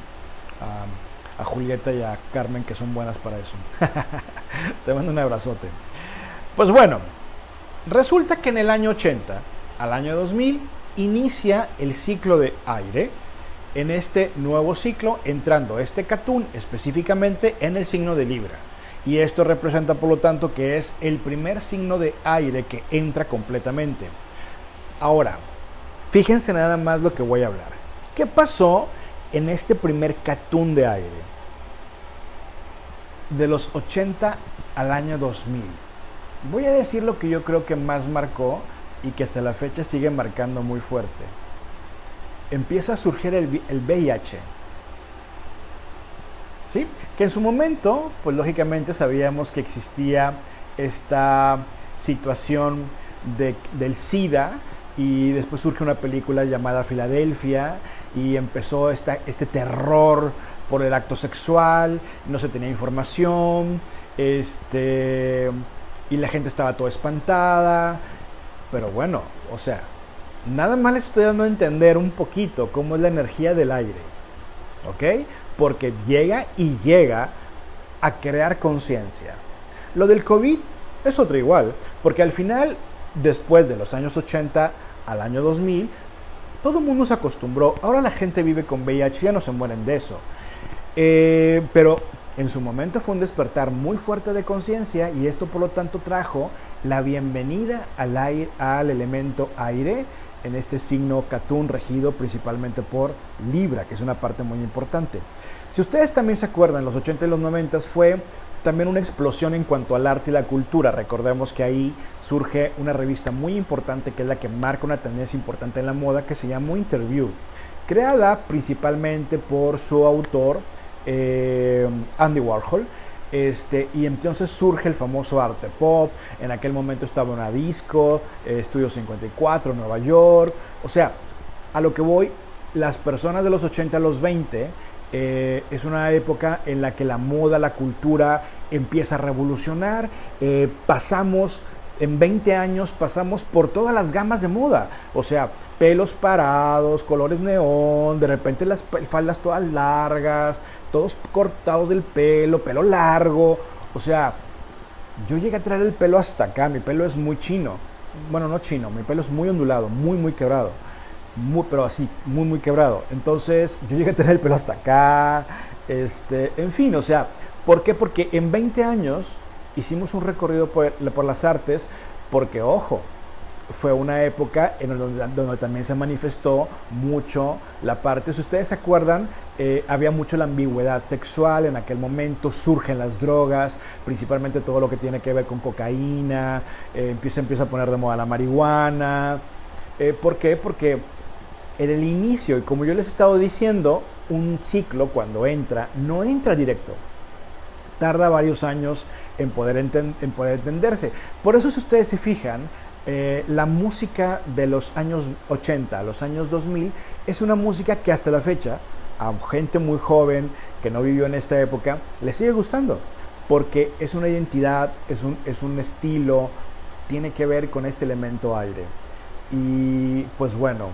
Speaker 1: Julieta y a Carmen que son buenas para eso. Te mando un abrazote. Pues bueno, resulta que en el año 80 al año 2000 inicia el ciclo de aire, en este nuevo ciclo, entrando este Catún específicamente en el signo de Libra. Y esto representa, por lo tanto, que es el primer signo de aire que entra completamente. Ahora, fíjense nada más lo que voy a hablar. ¿Qué pasó en este primer Catún de aire? De los 80 al año 2000. Voy a decir lo que yo creo que más marcó y que hasta la fecha sigue marcando muy fuerte. Empieza a surgir el VIH. ¿Sí? Que en su momento, pues lógicamente sabíamos que existía esta situación del SIDA, y después surge una película llamada Filadelfia y empezó este terror por el acto sexual, no se tenía información, y la gente estaba toda espantada, pero bueno, o sea, nada más les estoy dando a entender un poquito cómo es la energía del aire, ¿ok? Porque llega a crear conciencia. Lo del COVID es otro igual, porque al final, después de los años 80 al año 2000, todo el mundo se acostumbró. Ahora la gente vive con VIH, ya no se mueren de eso. Pero en su momento fue un despertar muy fuerte de conciencia, y esto por lo tanto trajo la bienvenida al elemento aire en este signo Catún, regido principalmente por Libra, que es una parte muy importante. Si ustedes también se acuerdan, los 80 y los 90 fue también una explosión en cuanto al arte y la cultura. Recordemos que ahí surge una revista muy importante, que es la que marca una tendencia importante en la moda, que se llama Interview, creada principalmente por su autor, Andy Warhol. Y entonces surge el famoso arte pop. En aquel momento estaba una disco, Estudio 54, Nueva York. O sea, a lo que voy, las personas de los 80 a los 20, es una época en la que la moda, la cultura empieza a revolucionar. En 20 años pasamos por todas las gamas de moda. O sea, pelos parados, colores neón, de repente las faldas todas largas, todos cortados del pelo largo. O sea, yo llegué a traer el pelo hasta acá. Mi pelo es muy chino. Bueno, no chino, mi pelo es muy ondulado, muy quebrado. Pero así, muy quebrado. Entonces, yo llegué a tener el pelo hasta acá. En fin, o sea, ¿por qué? Porque en 20 años hicimos un recorrido por las artes, porque, ojo, fue una época en donde también se manifestó mucho la parte, si ustedes se acuerdan, había mucho la ambigüedad sexual en aquel momento, surgen las drogas, principalmente todo lo que tiene que ver con cocaína, empieza a poner de moda la marihuana. ¿Por qué? Porque en el inicio, y como yo les he estado diciendo, un ciclo cuando no entra directo. Tarda varios años en poder entenderse. Por eso, si ustedes se fijan, la música de los años 80 a los años 2000 es una música que hasta la fecha, a gente muy joven que no vivió en esta época, le sigue gustando. Porque es una identidad, es un estilo, tiene que ver con este elemento aire. Y pues bueno,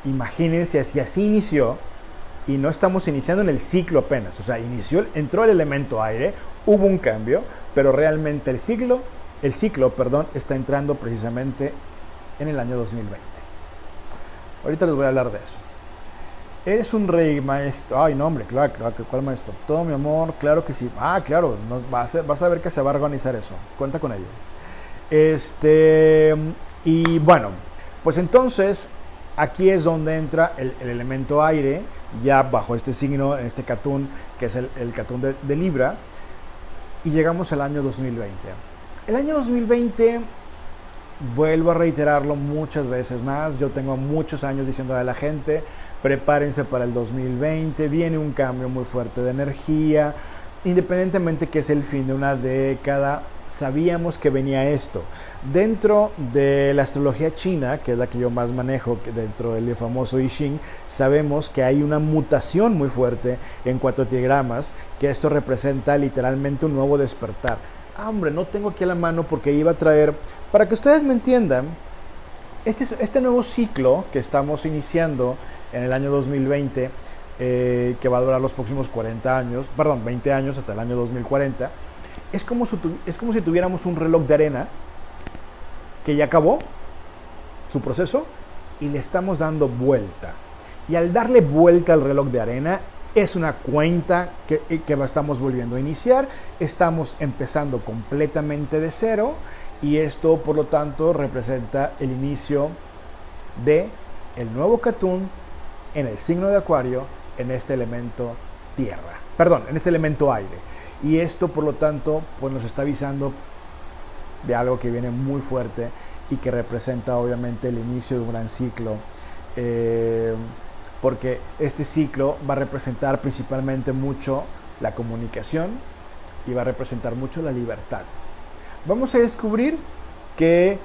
Speaker 1: imagínense si así inició, y no estamos iniciando en el ciclo apenas. O sea, entró el elemento aire, hubo un cambio, pero realmente el ciclo, está entrando precisamente en el año 2020. Ahorita les voy a hablar de eso. Eres un rey, maestro. Ay, no, hombre, claro, ¿cuál maestro? Todo mi amor, claro que sí. Ah, claro, vas a ver que se va a organizar eso. Cuenta con ello. Y bueno, pues entonces aquí es donde entra el elemento aire, ya bajo este signo, en este Catún, que es el Catún de Libra, y llegamos al año 2020. El año 2020, vuelvo a reiterarlo muchas veces más, yo tengo muchos años diciéndole a la gente, prepárense para el 2020, viene un cambio muy fuerte de energía, independientemente que es el fin de una década, sabíamos que venía esto. Dentro de la astrología china, que es la que yo más manejo, que dentro del famoso I Ching, sabemos que hay una mutación muy fuerte en 4 diagramas, que esto representa literalmente un nuevo despertar. Ah, hombre, no tengo aquí a la mano porque iba a traer, para que ustedes me entiendan, este nuevo ciclo que estamos iniciando en el año 2020, que va a durar los próximos 20 años hasta el año 2040, es como si tuviéramos un reloj de arena que ya acabó su proceso y le estamos dando vuelta. Y al darle vuelta al reloj de arena, es una cuenta que estamos volviendo a iniciar. Estamos empezando completamente de cero y esto, por lo tanto, representa el inicio de el nuevo Catún en el signo de Acuario, en este elemento tierra. Perdón, en este elemento aire. Y esto, por lo tanto, pues nos está avisando de algo que viene muy fuerte y que representa obviamente el inicio de un gran ciclo. Porque este ciclo va a representar principalmente mucho la comunicación y va a representar mucho la libertad. Vamos a descubrir que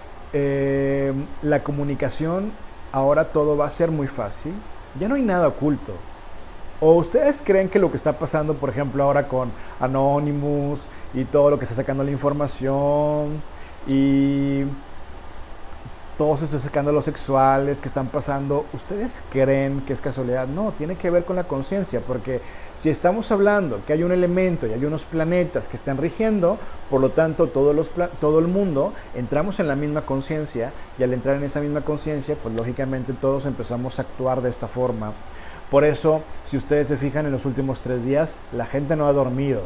Speaker 1: la comunicación, ahora todo va a ser muy fácil, ya no hay nada oculto. ¿O ustedes creen que lo que está pasando, por ejemplo, ahora con Anonymous y todo lo que está sacando la información y todos estos escándalos sexuales que están pasando, ¿ustedes creen que es casualidad? No, tiene que ver con la conciencia, porque si estamos hablando que hay un elemento y hay unos planetas que están rigiendo, por lo tanto todo el mundo entramos en la misma conciencia, y al entrar en esa misma conciencia, pues lógicamente todos empezamos a actuar de esta forma. Por eso, si ustedes se fijan, en los últimos 3 días, la gente no ha dormido.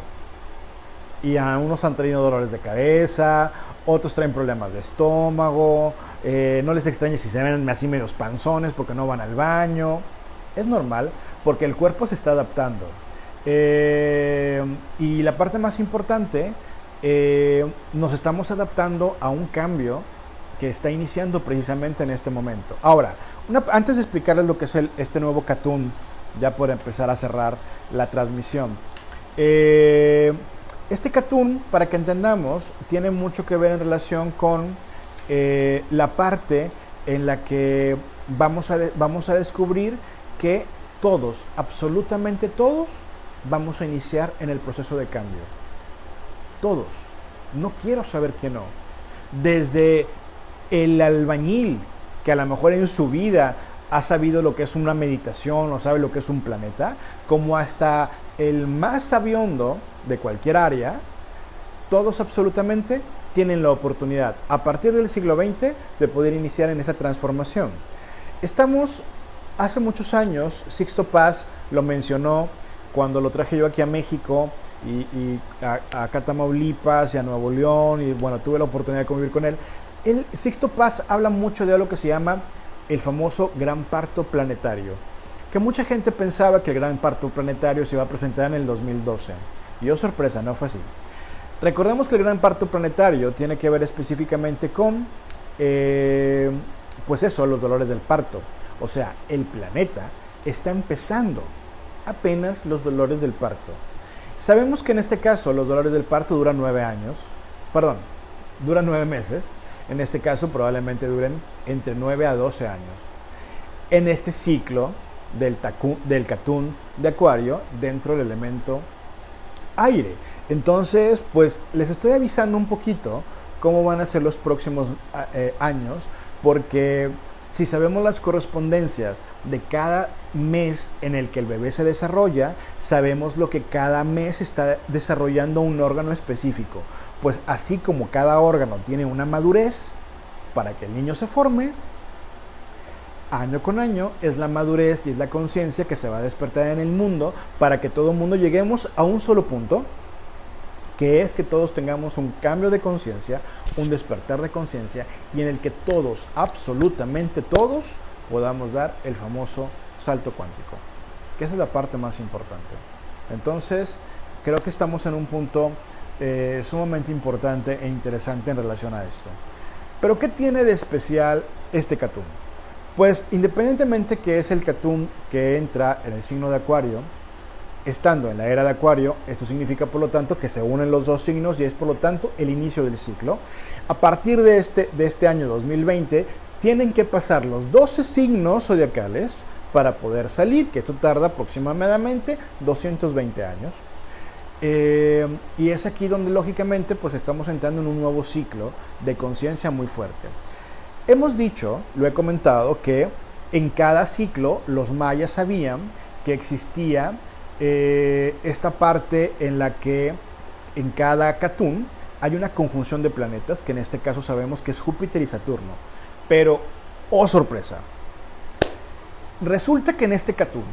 Speaker 1: Y a unos han tenido dolores de cabeza, otros traen problemas de estómago, no les extrañe si se ven así medios panzones porque no van al baño. Es normal, porque el cuerpo se está adaptando. Y la parte más importante, nos estamos adaptando a un cambio que está iniciando precisamente en este momento. Ahora, antes de explicarles lo que es este nuevo Catún, ya por empezar a cerrar la transmisión. Este Catún, para que entendamos, tiene mucho que ver en relación con la parte en la que vamos a descubrir que todos, absolutamente todos, vamos a iniciar en el proceso de cambio. Todos. No quiero saber quién no. Desde el albañil, que a lo mejor en su vida ha sabido lo que es una meditación o sabe lo que es un planeta, como hasta el más sabiondo de cualquier área, todos absolutamente tienen la oportunidad a partir del siglo XX de poder iniciar en esta transformación. Hace muchos años, Paz lo mencionó cuando lo traje yo aquí a México y acá a Tamaulipas y a Nuevo León, y bueno, tuve la oportunidad de convivir con él. Sixto Paz habla mucho de algo que se llama el famoso Gran Parto Planetario, que mucha gente pensaba que el Gran Parto Planetario se iba a presentar en el 2012. Y oh sorpresa, no fue así. Recordemos que el Gran Parto Planetario tiene que ver específicamente con, pues eso, los dolores del parto. O sea, el planeta está empezando apenas los dolores del parto. Sabemos que en este caso los dolores del parto duran 9 meses. En este caso probablemente duren entre 9 a 12 años. En este ciclo del Catún de Acuario dentro del elemento aire. Entonces, pues les estoy avisando un poquito cómo van a ser los próximos años, porque si sabemos las correspondencias de cada mes en el que el bebé se desarrolla, sabemos lo que cada mes está desarrollando un órgano específico. Pues así como cada órgano tiene una madurez para que el niño se forme, año con año es la madurez y es la conciencia que se va a despertar en el mundo para que todo el mundo lleguemos a un solo punto, que es que todos tengamos un cambio de conciencia, un despertar de conciencia, y en el que todos, absolutamente todos, podamos dar el famoso salto cuántico, que esa es la parte más importante. Entonces, creo que estamos en un punto sumamente importante e interesante en relación a esto. Pero ¿qué tiene de especial este Catún? Pues independientemente que es el Catún que entra en el signo de Acuario, estando en la era de Acuario, esto significa por lo tanto que se unen los dos signos y es por lo tanto el inicio del ciclo. A partir de este año 2020 tienen que pasar los 12 signos zodiacales para poder salir, que esto tarda aproximadamente 220 años. Y es aquí donde lógicamente pues estamos entrando en un nuevo ciclo de conciencia muy fuerte. Hemos dicho, lo he comentado, que en cada ciclo los mayas sabían que existía esta parte en la que en cada Catún hay una conjunción de planetas, que en este caso sabemos que es Júpiter y Saturno. Pero, oh sorpresa, Resulta que en este Catún,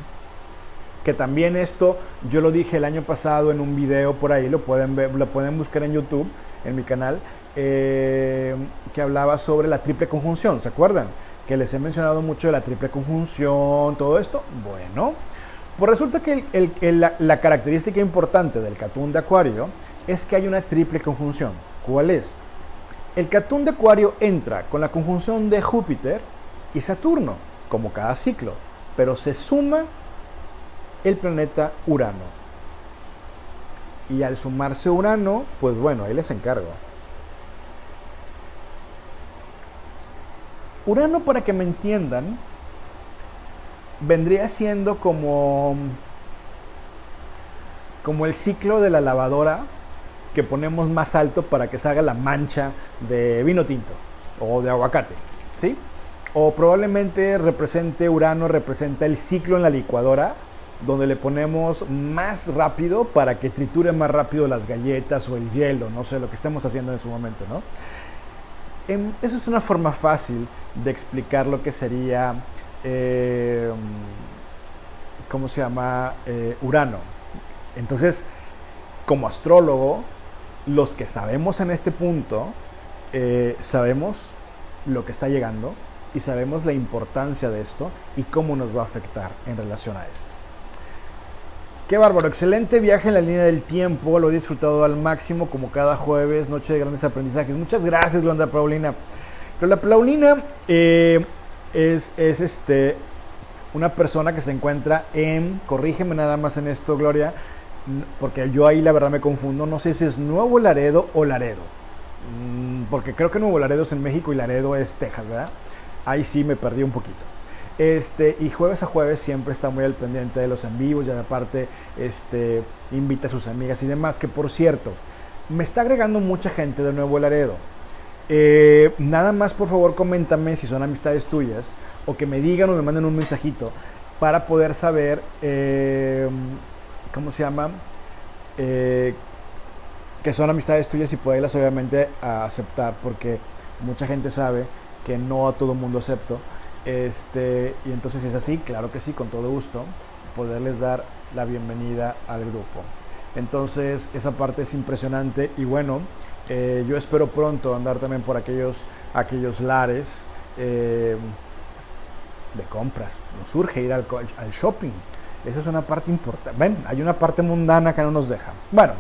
Speaker 1: que también esto yo lo dije el año pasado en un video por ahí, lo pueden ver, lo pueden buscar en YouTube, en mi canal, que hablaba sobre la triple conjunción, ¿se acuerdan? Que les he mencionado mucho de la triple conjunción, todo esto. Bueno, pues resulta que la característica importante del Catún de Acuario es que hay una triple conjunción. ¿Cuál es? El Catún de Acuario entra con la conjunción de Júpiter y Saturno, como cada ciclo, pero se suma el planeta Urano. Y al sumarse Urano, pues bueno, ahí les encargo. Urano, para que me entiendan, vendría siendo como el ciclo de la lavadora que ponemos más alto para que salga la mancha de vino tinto o de aguacate, ¿sí? O probablemente Urano representa el ciclo en la licuadora, donde le ponemos más rápido para que triture más rápido las galletas o el hielo, no sé, lo que estemos haciendo en su momento, ¿no? Eso es una forma fácil de explicar lo que sería, ¿cómo se llama? Urano. Entonces, como astrólogo, los que sabemos en este punto, sabemos lo que está llegando y sabemos la importancia de esto y cómo nos va a afectar en relación a esto. Qué bárbaro, excelente viaje en la línea del tiempo, lo he disfrutado al máximo como cada jueves, noche de grandes aprendizajes. Muchas gracias, Glenda Paulina. Pero la Paulina es una persona que se encuentra corrígeme nada más en esto, Gloria, porque yo ahí la verdad me confundo, no sé si es Nuevo Laredo o Laredo, porque creo que Nuevo Laredo es en México y Laredo es Texas, ¿verdad? Ahí sí me perdí un poquito. Y jueves a jueves siempre está muy al pendiente de los en vivos y aparte invita a sus amigas y demás, que por cierto, me está agregando mucha gente de Nuevo Laredo. Nada más por favor coméntame si son amistades tuyas o que me digan o me manden un mensajito para poder saber, ¿cómo se llama? Que son amistades tuyas y poderlas obviamente aceptar, porque mucha gente sabe que no a todo mundo acepto. Y entonces si es así, claro que sí, con todo gusto, poderles dar la bienvenida al grupo. Entonces esa parte es impresionante y bueno, yo espero pronto andar también por aquellos lares de compras. Nos urge ir al shopping, esa es una parte importante. Ven, hay una parte mundana que no nos deja. Bueno,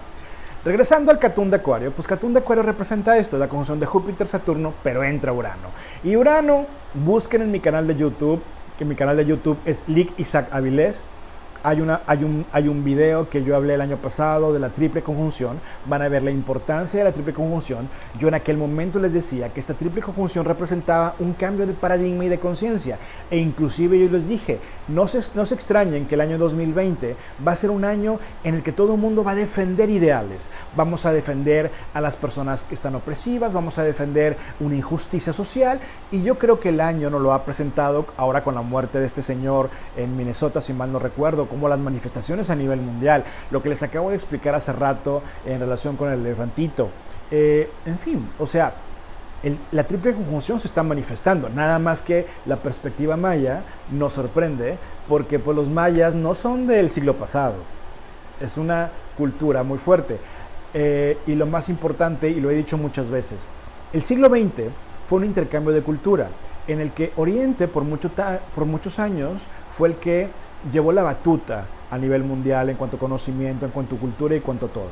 Speaker 1: regresando al Catún de Acuario, pues Catún de Acuario representa esto, la conjunción de Júpiter-Saturno, pero entra Urano. Y Urano, busquen en mi canal de YouTube, que mi canal de YouTube es Lic Isaac Avilés. Hay un video que yo hablé el año pasado de la triple conjunción. Van a ver la importancia de la triple conjunción. Yo en aquel momento les decía que esta triple conjunción representaba un cambio de paradigma y de conciencia. E inclusive yo les dije, no se extrañen que el año 2020 va a ser un año en el que todo el mundo va a defender ideales. Vamos a defender a las personas que están opresivas, vamos a defender una injusticia social. Y yo creo que el año nos lo ha presentado ahora con la muerte de este señor en Minnesota, si mal no recuerdo, como las manifestaciones a nivel mundial, lo que les acabo de explicar hace rato en relación con el elefantito, en fin, o sea, la triple conjunción se está manifestando, nada más que la perspectiva maya nos sorprende, porque pues los mayas no son del siglo pasado, es una cultura muy fuerte, y lo más importante, y lo he dicho muchas veces, el siglo XX fue un intercambio de cultura, en el que Oriente por muchos años fue el que llevó la batuta a nivel mundial en cuanto a conocimiento, en cuanto a cultura y en cuanto a todo.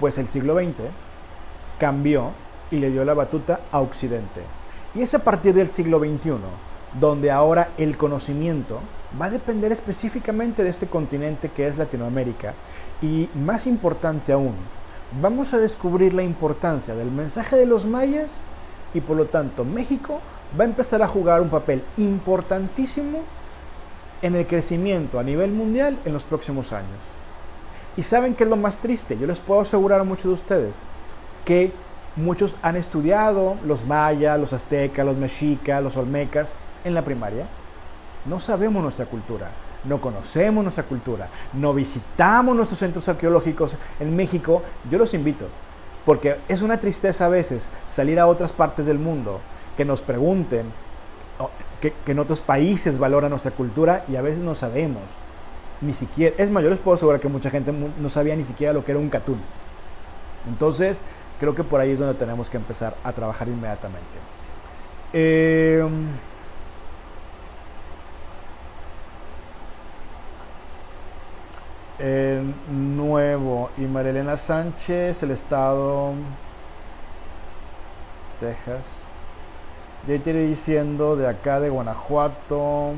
Speaker 1: Pues el siglo XX cambió y le dio la batuta a Occidente. Y es a partir del siglo XXI donde ahora el conocimiento va a depender específicamente de este continente que es Latinoamérica. Y más importante aún, vamos a descubrir la importancia del mensaje de los mayas y por lo tanto México va a empezar a jugar un papel importantísimo en el crecimiento a nivel mundial en los próximos años. Y ¿saben qué es lo más triste? Yo les puedo asegurar a muchos de ustedes que muchos han estudiado los mayas, los aztecas, los mexicas, los olmecas en la primaria. No sabemos nuestra cultura, no conocemos nuestra cultura, no visitamos nuestros centros arqueológicos en México. Yo los invito, porque es una tristeza a veces salir a otras partes del mundo que nos pregunten, que en otros países valoran nuestra cultura y a veces no sabemos ni siquiera. Es más, yo les puedo asegurar que mucha gente no sabía ni siquiera lo que era un catún. Entonces, creo que por ahí es donde tenemos que empezar a trabajar inmediatamente. Nuevo y Marilena Sánchez, el estado Texas. Ya te iré diciendo de acá de Guanajuato,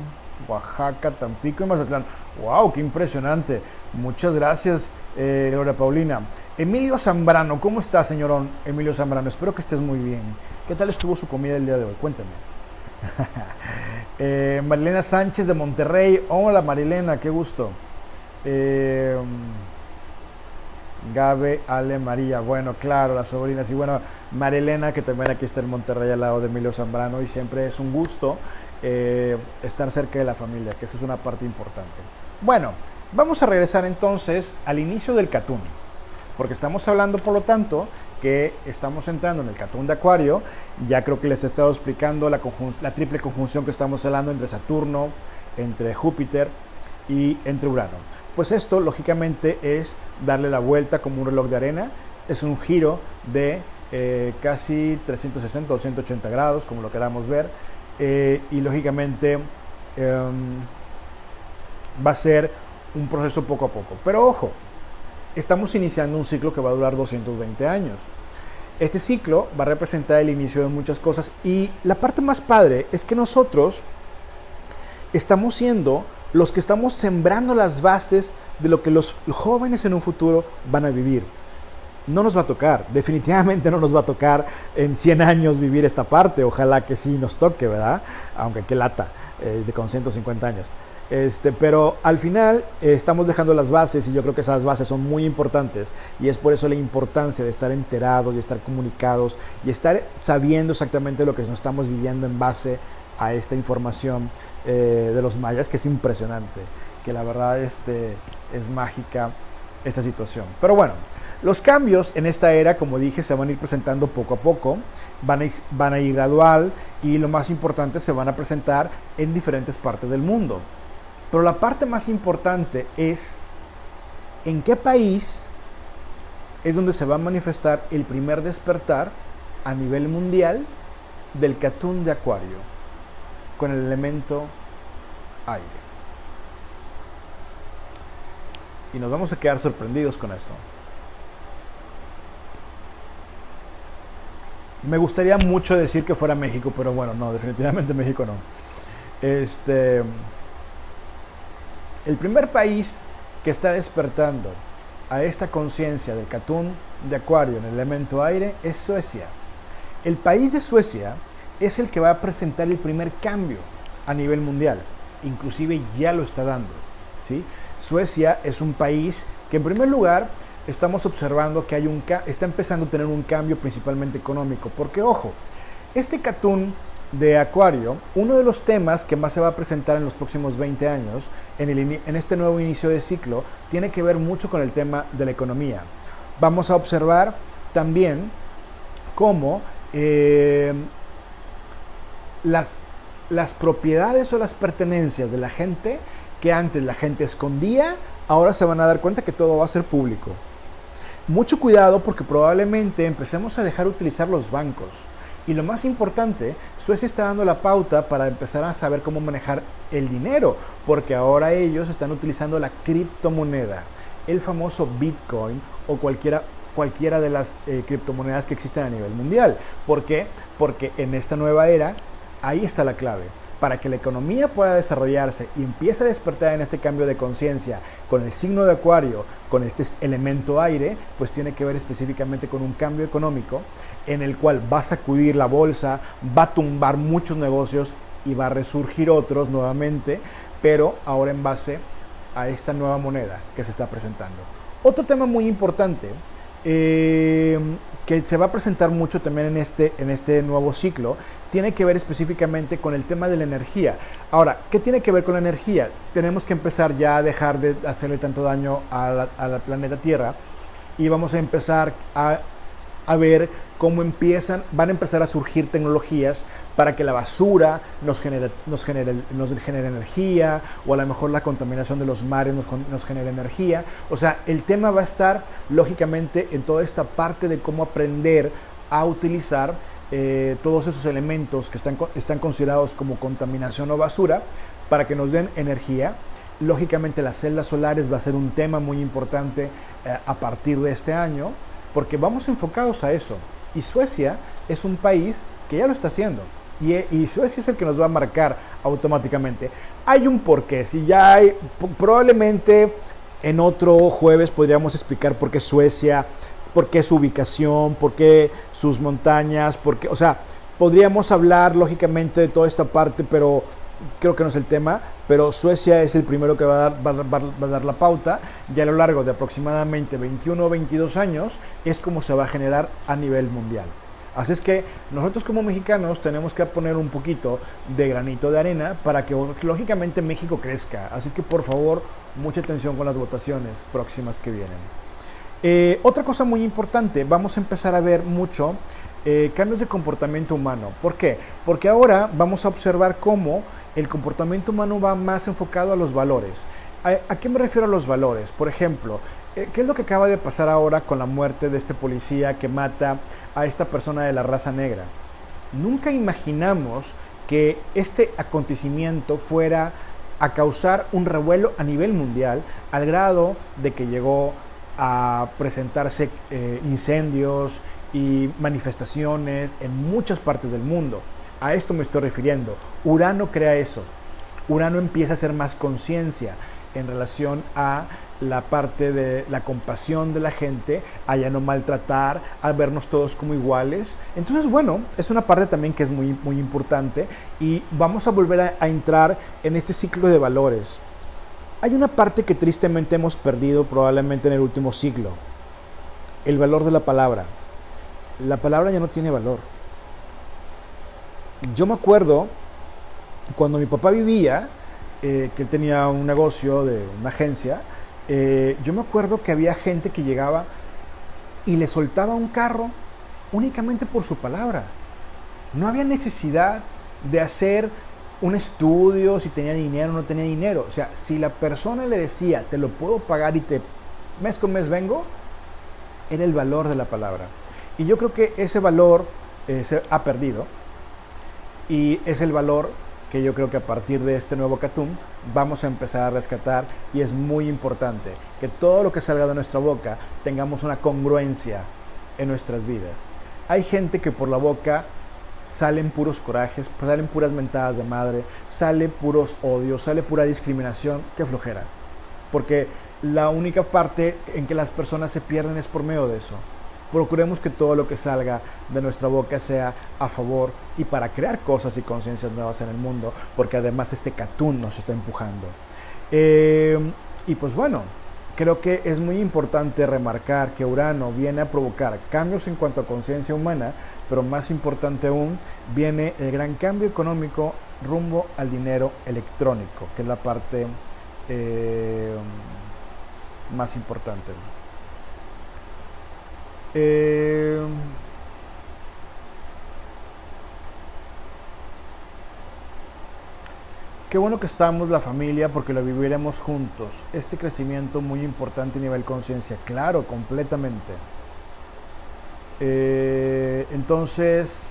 Speaker 1: Oaxaca, Tampico y Mazatlán. ¡Wow! ¡Qué impresionante! Muchas gracias, Gloria Paulina. Emilio Zambrano, ¿cómo está, señorón Emilio Zambrano? Espero que estés muy bien. ¿Qué tal estuvo su comida el día de hoy? Cuéntame. Marilena Sánchez de Monterrey. Hola, Marilena, qué gusto. Gabe, Ale, María. Bueno, claro, las sobrinas. Y bueno, Marilena, que también aquí está en Monterrey al lado de Emilio Zambrano. Y siempre es un gusto estar cerca de la familia, que esa es una parte importante. Bueno, vamos a regresar entonces al inicio del catún, porque estamos hablando, por lo tanto, que estamos entrando en el catún de Acuario. Ya creo que les he estado explicando la triple conjunción que estamos hablando entre Saturno, entre Júpiter y entre Urano. Pues esto, lógicamente, es darle la vuelta como un reloj de arena. Es un giro de casi 360 o 180 grados, como lo queramos ver. Y lógicamente va a ser un proceso poco a poco. Pero ojo, estamos iniciando un ciclo que va a durar 220 años. Este ciclo va a representar el inicio de muchas cosas y la parte más padre es que nosotros estamos siendo los que estamos sembrando las bases de lo que los jóvenes en un futuro van a vivir. No nos va a tocar, definitivamente no nos va a tocar en 100 años vivir esta parte, ojalá que sí nos toque, ¿verdad? Aunque qué lata, con 150 años. Pero al final estamos dejando las bases y yo creo que esas bases son muy importantes y es por eso la importancia de estar enterados y estar comunicados y estar sabiendo exactamente lo que nos estamos viviendo en base a esta información de los mayas, que es impresionante, que la verdad es mágica esta situación. Pero bueno, los cambios en esta era, como dije, se van a ir presentando poco a poco, van a ir gradual y lo más importante, se van a presentar en diferentes partes del mundo. Pero la parte más importante es en qué país es donde se va a manifestar el primer despertar a nivel mundial del catún de Acuario con el elemento aire. Y nos vamos a quedar sorprendidos con esto. Me gustaría mucho decir que fuera México, pero bueno, no, definitivamente México no. El primer país que está despertando a esta conciencia del catún de Acuario en el elemento aire es Suecia. El país de Suecia es el que va a presentar el primer cambio a nivel mundial, inclusive ya lo está dando, ¿sí? Suecia es un país que en primer lugar estamos observando que está empezando a tener un cambio principalmente económico, porque ojo, este catún de Acuario, uno de los temas que más se va a presentar en los próximos 20 años, en este nuevo inicio de ciclo, tiene que ver mucho con el tema de la economía. Vamos a observar también cómo las propiedades o las pertenencias de la gente, que antes la gente escondía, ahora se van a dar cuenta que todo va a ser público. Mucho cuidado porque probablemente empecemos a dejar de utilizar los bancos. Y lo más importante, Suecia está dando la pauta para empezar a saber cómo manejar el dinero, porque ahora ellos están utilizando la criptomoneda, el famoso Bitcoin o cualquiera de las criptomonedas que existen a nivel mundial. ¿Por qué? Porque en esta nueva era, ahí está la clave. Para que la economía pueda desarrollarse y empiece a despertar en este cambio de conciencia con el signo de Acuario, con este elemento aire, pues tiene que ver específicamente con un cambio económico en el cual va a sacudir la bolsa, va a tumbar muchos negocios y va a resurgir otros nuevamente, pero ahora en base a esta nueva moneda que se está presentando. Otro tema muy importante que se va a presentar mucho también en este nuevo ciclo, tiene que ver específicamente con el tema de la energía. Ahora, ¿qué tiene que ver con la energía? Tenemos que empezar ya a dejar de hacerle tanto daño al planeta Tierra y vamos a empezar a ver cómo van a empezar a surgir tecnologías para que la basura nos genere energía, o a lo mejor la contaminación de los mares nos genere energía. O sea, el tema va a estar lógicamente en toda esta parte de cómo aprender a utilizar todos esos elementos que están considerados como contaminación o basura para que nos den energía. Lógicamente las celdas solares va a ser un tema muy importante a partir de este año, porque vamos enfocados a eso. Y Suecia es un país que ya lo está haciendo. Y Suecia es el que nos va a marcar automáticamente. Hay un porqué. Si ya hay, probablemente en otro jueves podríamos explicar por qué Suecia, por qué su ubicación, por qué sus montañas, o sea, podríamos hablar lógicamente de toda esta parte, pero creo que no es el tema. Pero Suecia es el primero que va a dar la pauta, y a lo largo de aproximadamente 21 o 22 años es como se va a generar a nivel mundial. Así es que nosotros como mexicanos tenemos que poner un poquito de granito de arena para que lógicamente México crezca. Así es que por favor, mucha atención con las votaciones próximas que vienen. Otra cosa muy importante, vamos a empezar a ver mucho cambios de comportamiento humano. ¿Por qué? Porque ahora vamos a observar cómo el comportamiento humano va más enfocado a los valores. ¿A qué me refiero a los valores? Por ejemplo, ¿qué es lo que acaba de pasar ahora con la muerte de este policía que mata a esta persona de la raza negra? Nunca imaginamos que este acontecimiento fuera a causar un revuelo a nivel mundial, al grado de que llegó a presentarse incendios y manifestaciones en muchas partes del mundo. A esto me estoy refiriendo. Urano crea eso. Urano empieza a hacer más conciencia en relación a la parte de la compasión de la gente, a ya no maltratar, a vernos todos como iguales. Entonces, bueno, es una parte también que es muy, muy importante, y vamos a volver a entrar en este ciclo de valores. Hay una parte que tristemente hemos perdido probablemente en el último siglo: el valor de la palabra. La palabra ya no tiene valor. Yo me acuerdo cuando mi papá vivía, que él tenía un negocio de una agencia. Yo me acuerdo que había gente que llegaba y le soltaba un carro únicamente por su palabra. No había necesidad de hacer un estudio, si tenía dinero o no tenía dinero. O sea, si la persona le decía, te lo puedo pagar y mes con mes vengo, era el valor de la palabra. Y yo creo que ese valor se ha perdido, y es el valor que yo creo que a partir de este nuevo Catum vamos a empezar a rescatar, y es muy importante que todo lo que salga de nuestra boca tengamos una congruencia en nuestras vidas. Hay gente que por la boca salen puros corajes, salen puras mentadas de madre, sale puros odios, sale pura discriminación. ¡Qué flojera! Porque la única parte en que las personas se pierden es por medio de eso. Procuremos que todo lo que salga de nuestra boca sea a favor y para crear cosas y conciencias nuevas en el mundo, porque además este Catum nos está empujando. Y pues bueno, creo que es muy importante remarcar que Urano viene a provocar cambios en cuanto a conciencia humana, pero más importante aún, viene el gran cambio económico rumbo al dinero electrónico, que es la parte más importante. Qué bueno que estamos la familia, porque lo viviremos juntos. Este crecimiento muy importante a nivel conciencia, claro, completamente. Entonces,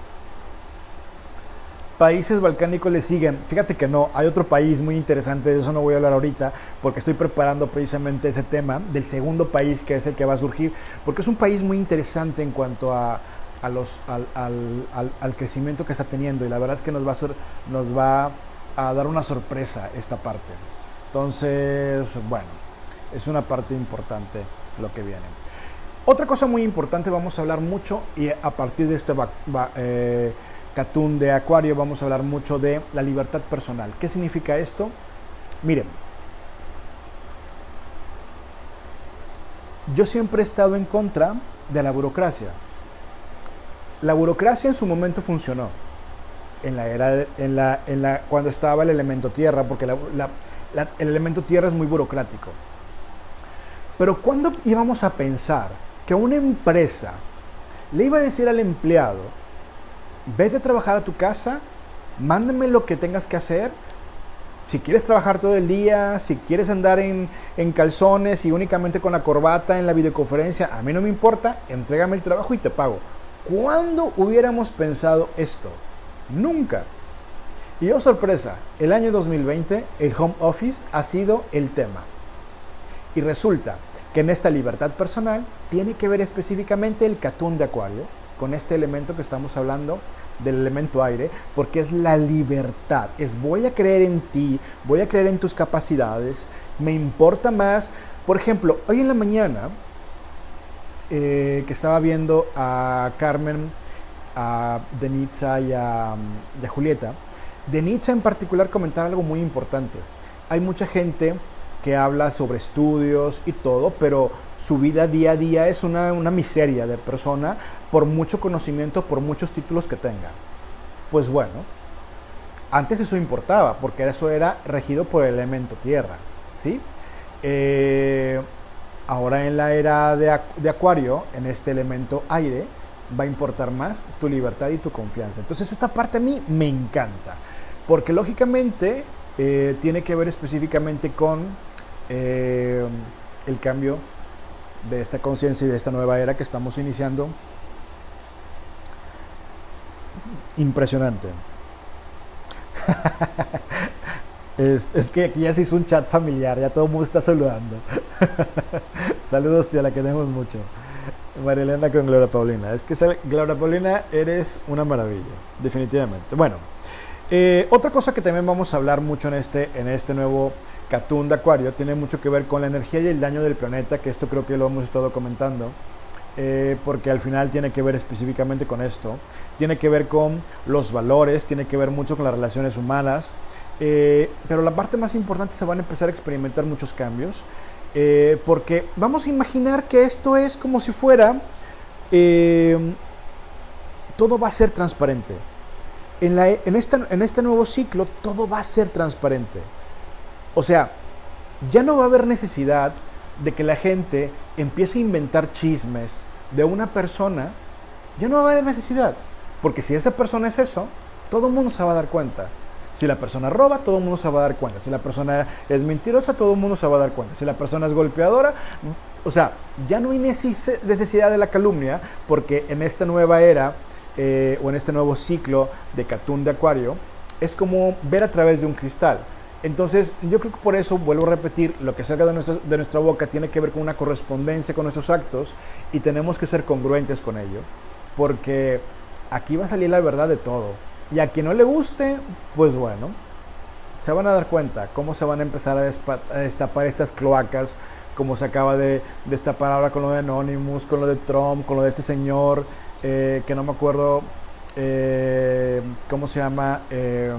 Speaker 1: países balcánicos le siguen. Fíjate que no, hay otro país muy interesante, de eso no voy a hablar ahorita, porque estoy preparando precisamente ese tema del segundo país, que es el que va a surgir, porque es un país muy interesante en cuanto al crecimiento que está teniendo, y la verdad es que nos va a dar una sorpresa esta parte. Entonces, bueno, es una parte importante lo que viene. Otra cosa muy importante, vamos a hablar mucho, y a partir de este Catum de Acuario vamos a hablar mucho de la libertad personal. ¿Qué significa esto? Miren, yo siempre he estado en contra de la burocracia. La burocracia en su momento funcionó en la era cuando estaba el elemento tierra, porque el elemento tierra es muy burocrático. Pero ¿cuándo íbamos a pensar que una empresa le iba a decir al empleado, vete a trabajar a tu casa, mándame lo que tengas que hacer. Si quieres trabajar todo el día, si quieres andar en calzones y únicamente con la corbata en la videoconferencia, a mí no me importa, entrégame el trabajo y te pago. ¿Cuándo hubiéramos pensado esto? Nunca. Y oh sorpresa, el año 2020 el home office ha sido el tema. Y resulta que en esta libertad personal tiene que ver específicamente el Catún de Acuario, con este elemento que estamos hablando, del elemento aire, porque es la libertad, es voy a creer en ti, voy a creer en tus capacidades, me importa más. Por ejemplo, hoy en la mañana, que estaba viendo a Carmen, a Denitza y a Julieta, Denitza en particular comentaba algo muy importante. Hay mucha gente que habla sobre estudios y todo, pero su vida día a día es una miseria de persona por mucho conocimiento, por muchos títulos que tenga. Pues bueno, antes eso importaba, porque eso era regido por el elemento tierra, ¿sí? Ahora en la era de Acuario, en este elemento aire, va a importar más tu libertad y tu confianza. Entonces esta parte a mí me encanta, porque lógicamente tiene que ver específicamente con el cambio de esta conciencia y de esta nueva era que estamos iniciando. Impresionante. Es que aquí ya se hizo un chat familiar, ya todo el mundo está saludando. Saludos, tía, la queremos mucho. Marilena con Gloria Paulina. Es que Gloria Paulina, eres una maravilla, definitivamente. Bueno, otra cosa que también vamos a hablar mucho en este nuevo Catún de Acuario tiene mucho que ver con la energía y el daño del planeta, que esto creo que lo hemos estado comentando, porque al final tiene que ver específicamente con esto, tiene que ver con los valores, tiene que ver mucho con las relaciones humanas, pero la parte más importante, se van a empezar a experimentar muchos cambios, porque vamos a imaginar que esto es como si fuera, todo va a ser transparente. En este nuevo ciclo todo va a ser transparente. O sea, ya no va a haber necesidad de que la gente empiece a inventar chismes de una persona. Ya no va a haber necesidad. Porque si esa persona es eso, todo el mundo se va a dar cuenta. Si la persona roba, todo el mundo se va a dar cuenta. Si la persona es mentirosa, todo el mundo se va a dar cuenta. Si la persona es golpeadora, o sea, ya no hay necesidad de la calumnia, porque en esta nueva era, o en este nuevo ciclo de Catún de Acuario, es como ver a través de un cristal. Entonces, yo creo que por eso, vuelvo a repetir, lo que salga de nuestra boca tiene que ver con una correspondencia con nuestros actos, y tenemos que ser congruentes con ello, porque aquí va a salir la verdad de todo. Y a quien no le guste, pues bueno, se van a dar cuenta cómo se van a empezar a destapar estas cloacas, como se acaba de destapar ahora con lo de Anonymous, con lo de Trump, con lo de este señor, que no me acuerdo cómo se llama, de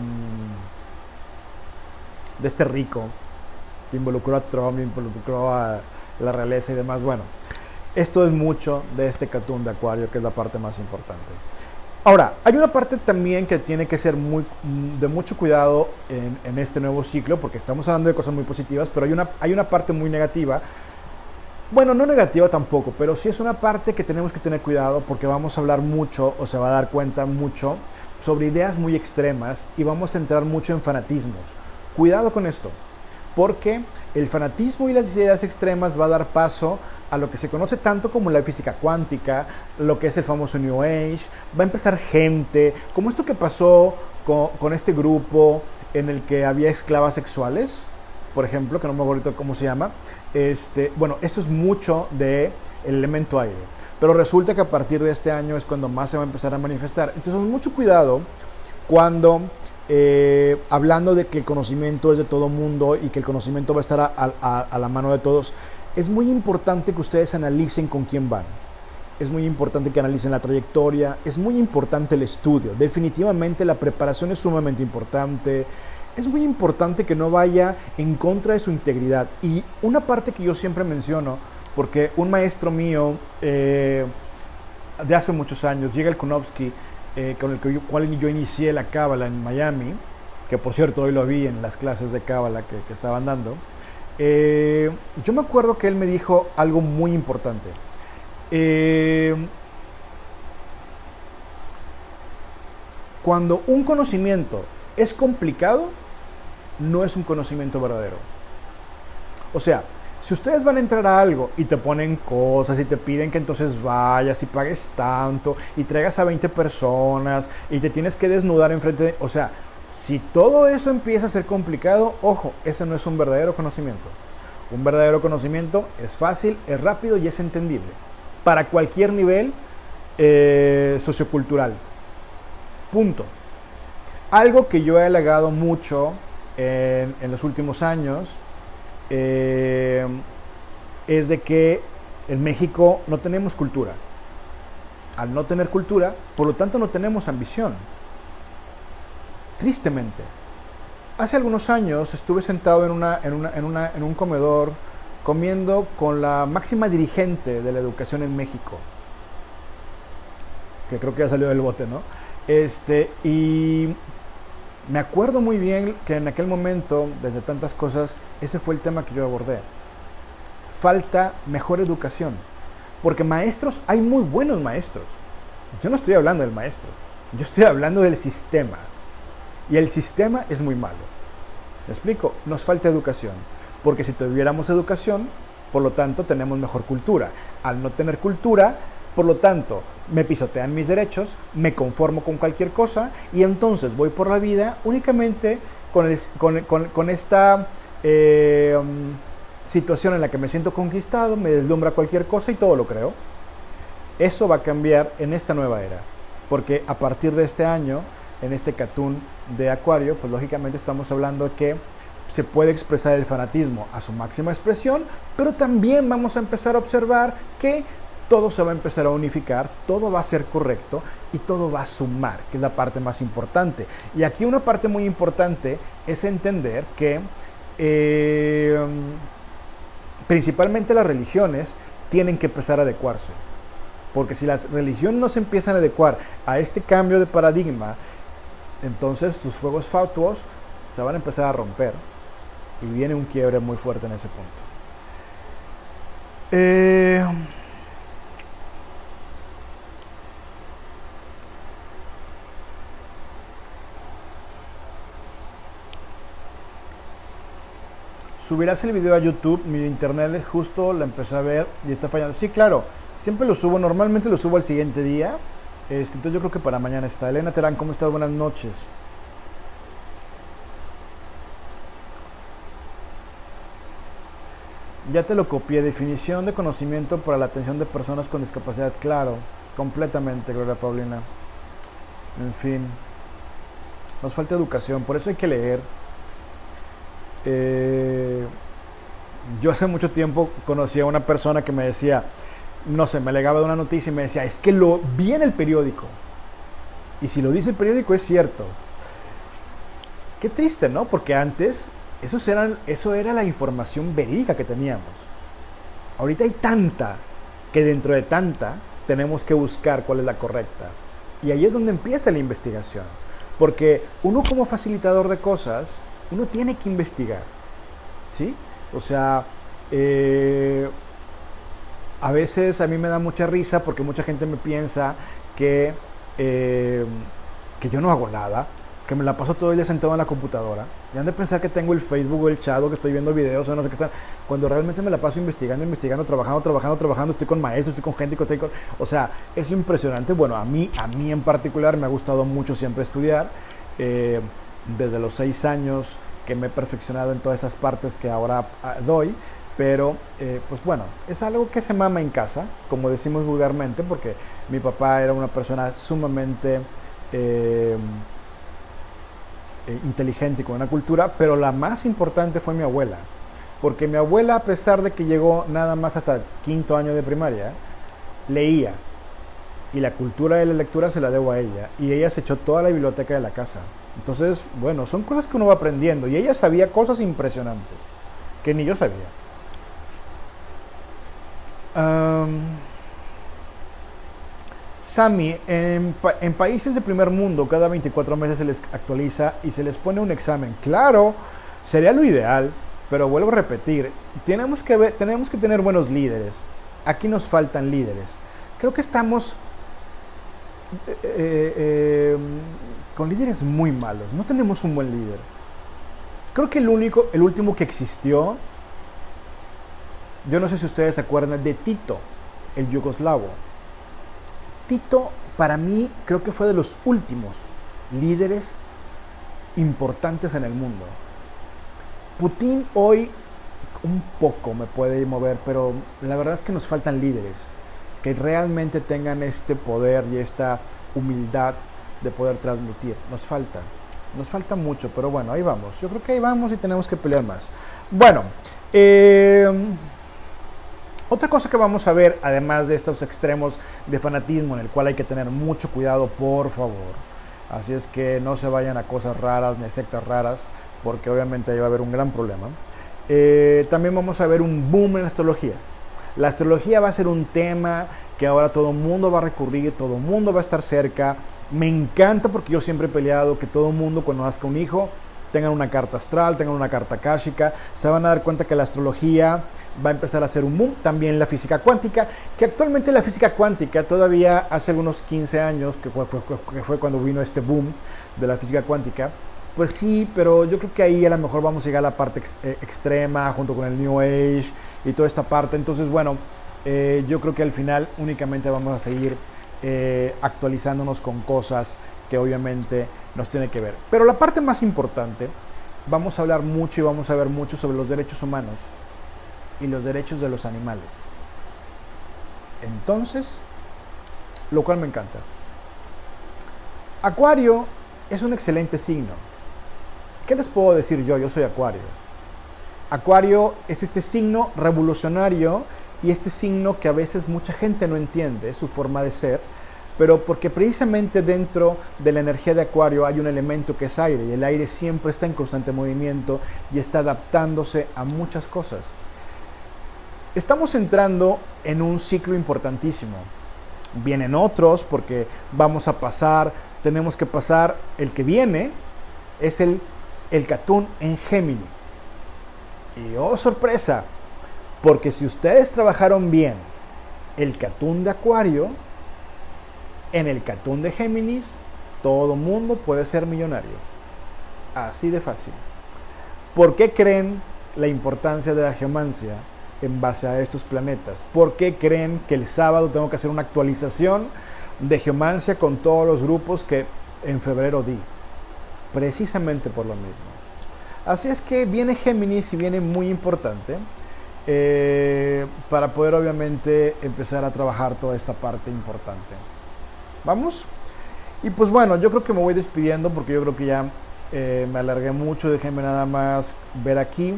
Speaker 1: este rico que involucró a Trump, involucró a la realeza y demás. Bueno, esto es mucho de este Catún de Acuario, que es la parte más importante. Ahora, hay una parte también que tiene que ser de mucho cuidado en este nuevo ciclo, porque estamos hablando de cosas muy positivas, pero hay una parte muy negativa. Bueno, no negativa tampoco, pero sí es una parte que tenemos que tener cuidado, porque vamos a hablar mucho, o se va a dar cuenta mucho, sobre ideas muy extremas, y vamos a entrar mucho en fanatismos. Cuidado con esto, porque el fanatismo y las ideas extremas va a dar paso a lo que se conoce tanto como la física cuántica, lo que es el famoso New Age. Va a empezar gente, como esto que pasó con este grupo en el que había esclavas sexuales, por ejemplo, que no me acuerdo cómo se llama. Bueno, esto es mucho del elemento aire, pero resulta que a partir de este año es cuando más se va a empezar a manifestar. Entonces, mucho cuidado cuando hablando de que el conocimiento es de todo mundo y que el conocimiento va a estar a la mano de todos. Es muy importante que ustedes analicen con quién van. Es muy importante que analicen la trayectoria. Es muy importante el estudio. Definitivamente la preparación es sumamente importante. Es muy importante que no vaya en contra de su integridad. Y una parte que yo siempre menciono, porque un maestro mío de hace muchos años, Yigal Kunovsky, con el cual yo inicié la Cábala en Miami, que por cierto hoy lo vi en las clases de Cábala que estaban dando. Yo me acuerdo que él me dijo algo muy importante. Cuando un conocimiento es complicado, no es un conocimiento verdadero. O sea, si ustedes van a entrar a algo y te ponen cosas y te piden que entonces vayas y pagues tanto y traigas a 20 personas y te tienes que desnudar enfrente de... O sea, si todo eso empieza a ser complicado, ojo, ese no es un verdadero conocimiento. Un verdadero conocimiento es fácil, es rápido y es entendible. Para cualquier nivel sociocultural. Punto. Algo que yo he alegado mucho en los últimos años es de que en México no tenemos cultura. Al no tener cultura, por lo tanto no tenemos ambición. Tristemente. Hace algunos años estuve sentado en un comedor comiendo con la máxima dirigente de la educación en México, que creo que ya salió del bote, ¿no? Y me acuerdo muy bien que en aquel momento, desde tantas cosas, ese fue el tema que yo abordé. Falta mejor educación. Porque maestros, hay muy buenos maestros. Yo no estoy hablando del maestro, yo estoy hablando del sistema. Y el sistema es muy malo. ¿Me explico? Nos falta educación. Porque si tuviéramos educación, por lo tanto, tenemos mejor cultura. Al no tener cultura, por lo tanto, me pisotean mis derechos, me conformo con cualquier cosa y entonces voy por la vida únicamente con esta situación en la que me siento conquistado, me deslumbra cualquier cosa y todo lo creo. Eso va a cambiar en esta nueva era, porque a partir de este año, en este Catún de Acuario, pues lógicamente estamos hablando de que se puede expresar el fanatismo a su máxima expresión, pero también vamos a empezar a observar que todo se va a empezar a unificar, todo va a ser correcto y todo va a sumar, que es la parte más importante. Y aquí una parte muy importante es entender que principalmente las religiones tienen que empezar a adecuarse. Porque si las religiones no se empiezan a adecuar a este cambio de paradigma, entonces sus fuegos fatuos se van a empezar a romper y viene un quiebre muy fuerte en ese punto. ¿Subirás el video a YouTube? Mi internet justo la empecé a ver y está fallando. Sí, claro, siempre lo subo, normalmente lo subo al siguiente día. Entonces yo creo que para mañana está. Elena Terán, ¿cómo estás? Buenas noches. Ya te lo copié. Definición de conocimiento para la atención de personas con discapacidad. Claro, completamente, Gloria Paulina. En fin, nos falta educación, por eso hay que leer. Yo hace mucho tiempo conocí a una persona que me decía, no sé, me alegaba de una noticia y me decía, es que lo vi en el periódico. Y si lo dice el periódico es cierto. Qué triste, ¿no? Porque antes eso era la información verídica que teníamos. Ahorita hay tanta que dentro de tanta tenemos que buscar cuál es la correcta. Y ahí es donde empieza la investigación. Porque uno como facilitador de cosas, uno tiene que investigar, ¿sí? O sea, a veces a mí me da mucha risa porque mucha gente me piensa que yo no hago nada, que me la paso todo el día sentado en la computadora. Y han de pensar que tengo el Facebook o el chat o que estoy viendo videos o no sé qué están. Cuando realmente me la paso investigando, trabajando. Estoy con maestros, estoy con gente, o sea, es impresionante. Bueno, a mí en particular me ha gustado mucho siempre estudiar. Desde los 6 años que me he perfeccionado en todas esas partes que ahora doy, pero pues bueno, es algo que se mama en casa, como decimos vulgarmente, porque mi papá era una persona sumamente inteligente y con una cultura, pero la más importante fue mi abuela, porque mi abuela, a pesar de que llegó nada más hasta el 5º año de primaria, leía, y la cultura de la lectura se la debo a ella, y ella se echó toda la biblioteca de la casa. Entonces, bueno, son cosas que uno va aprendiendo, y ella sabía cosas impresionantes que ni yo sabía. Sami, en países de primer mundo cada 24 meses se les actualiza y se les pone un examen. Claro, sería lo ideal, pero vuelvo a repetir, tenemos que tener buenos líderes. Aquí nos faltan líderes. Creo que estamos con líderes muy malos. No tenemos un buen líder. Creo que el último que existió, yo no sé si ustedes se acuerdan de Tito, el yugoslavo. Tito, para mí, creo que fue de los últimos líderes importantes en el mundo. Putin hoy un poco me puede mover, pero la verdad es que nos faltan líderes que realmente tengan este poder y esta humildad de poder transmitir. Nos falta mucho, pero bueno, ahí vamos. Yo creo que ahí vamos y tenemos que pelear más. Bueno, otra cosa que vamos a ver, además de estos extremos de fanatismo, en el cual hay que tener mucho cuidado, por favor. Así es que no se vayan a cosas raras ni a sectas raras, porque obviamente ahí va a haber un gran problema. También vamos a ver un boom en la astrología. La astrología va a ser un tema que ahora todo el mundo va a recurrir, todo el mundo va a estar cerca. Me encanta porque yo siempre he peleado que todo el mundo cuando nazca un hijo tengan una carta astral, tengan una carta akáshica. Se van a dar cuenta que la astrología va a empezar a ser un boom. También la física cuántica, que actualmente la física cuántica todavía hace algunos 15 años, que fue cuando vino este boom de la física cuántica, pues sí, pero yo creo que ahí a lo mejor vamos a llegar a la parte extrema junto con el New Age y toda esta parte. Entonces, bueno, yo creo que al final únicamente vamos a seguir actualizándonos con cosas que obviamente nos tiene que ver. Pero la parte más importante, vamos a hablar mucho y vamos a ver mucho sobre los derechos humanos y los derechos de los animales. Entonces, lo cual me encanta. Acuario es un excelente signo. ¿Qué les puedo decir yo? Yo soy Acuario. Acuario es este signo revolucionario y este signo que a veces mucha gente no entiende su forma de ser, pero porque precisamente dentro de la energía de Acuario hay un elemento que es aire, y el aire siempre está en constante movimiento y está adaptándose a muchas cosas. Estamos entrando en un ciclo importantísimo. Vienen otros porque tenemos que pasar, el que viene es el Catún en Géminis. Y oh sorpresa, porque si ustedes trabajaron bien el Catún de Acuario, en el Catún de Géminis, todo mundo puede ser millonario. Así de fácil. ¿Por qué creen la importancia de la geomancia en base a estos planetas? ¿Por qué creen que el sábado tengo que hacer una actualización de geomancia con todos los grupos que en febrero di? Precisamente por lo mismo. Así es que viene Géminis y viene muy importante para poder obviamente empezar a trabajar toda esta parte importante. ¿Vamos? Y pues bueno, yo creo que me voy despidiendo porque yo creo que ya me alargué mucho. Déjenme nada más ver aquí.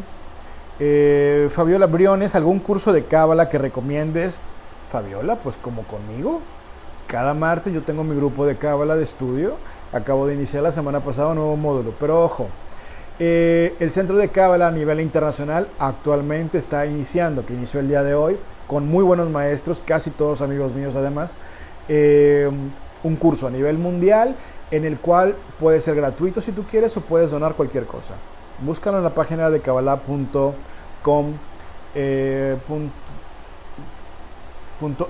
Speaker 1: Fabiola Briones, ¿algún curso de cábala que recomiendes? Fabiola, pues como conmigo. Cada martes yo tengo mi grupo de cábala de estudio. Acabo de iniciar la semana pasada un nuevo módulo. Pero ojo, el centro de cábala a nivel internacional actualmente está iniciando, que inició el día de hoy, con muy buenos maestros, casi todos amigos míos además. Un curso a nivel mundial en el cual puede ser gratuito si tú quieres o puedes donar cualquier cosa. Búscalo en la página de kabbalah.com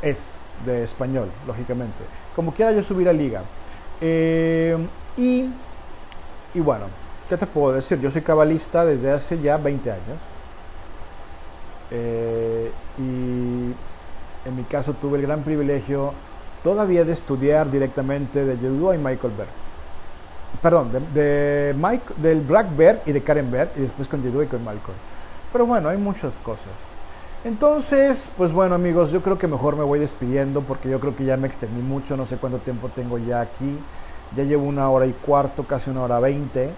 Speaker 1: .es de español, lógicamente. Como quiera yo subir a liga. Y bueno, ¿qué te puedo decir? Yo soy cabalista desde hace ya 20 años. Y en mi caso tuve el gran privilegio todavía de estudiar directamente de Yedua y Michael Berg. Perdón, del Black Berg y de Karen Berg, y después con Yedua y con Michael. Pero bueno, hay muchas cosas. Entonces, pues bueno amigos, yo creo que mejor me voy despidiendo porque yo creo que ya me extendí mucho, no sé cuánto tiempo tengo ya aquí. Ya llevo 1 hora y cuarto, casi 1 hora 20,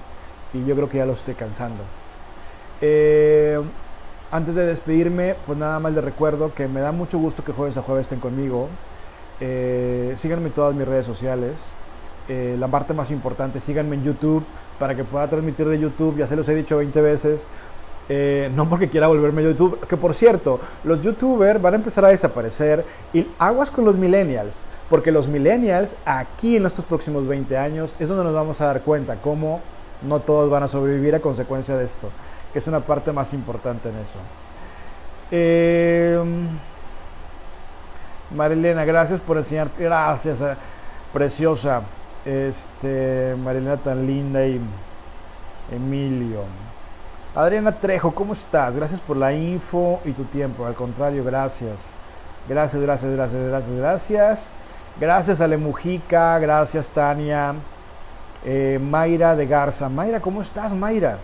Speaker 1: y yo creo que ya lo estoy cansando. Antes de despedirme, pues nada más les recuerdo que me da mucho gusto que jueves a jueves estén conmigo. Síganme en todas mis redes sociales. La parte más importante, síganme en YouTube para que pueda transmitir de YouTube. Ya se los he dicho 20 veces. No porque quiera volverme YouTube, que por cierto, los youtubers van a empezar a desaparecer, y aguas con los millennials, porque los millennials aquí en estos próximos 20 años es donde nos vamos a dar cuenta cómo no todos van a sobrevivir a consecuencia de esto, que es una parte más importante en eso. Marilena, gracias por enseñar, gracias, preciosa. Marilena tan linda y Emilio. Adriana Trejo, ¿cómo estás? Gracias por la info y tu tiempo. Al contrario, gracias. Gracias, gracias, gracias, gracias, gracias. Gracias Ale Mujica, gracias Tania. Mayra de Garza. Mayra, ¿cómo estás, Mayra?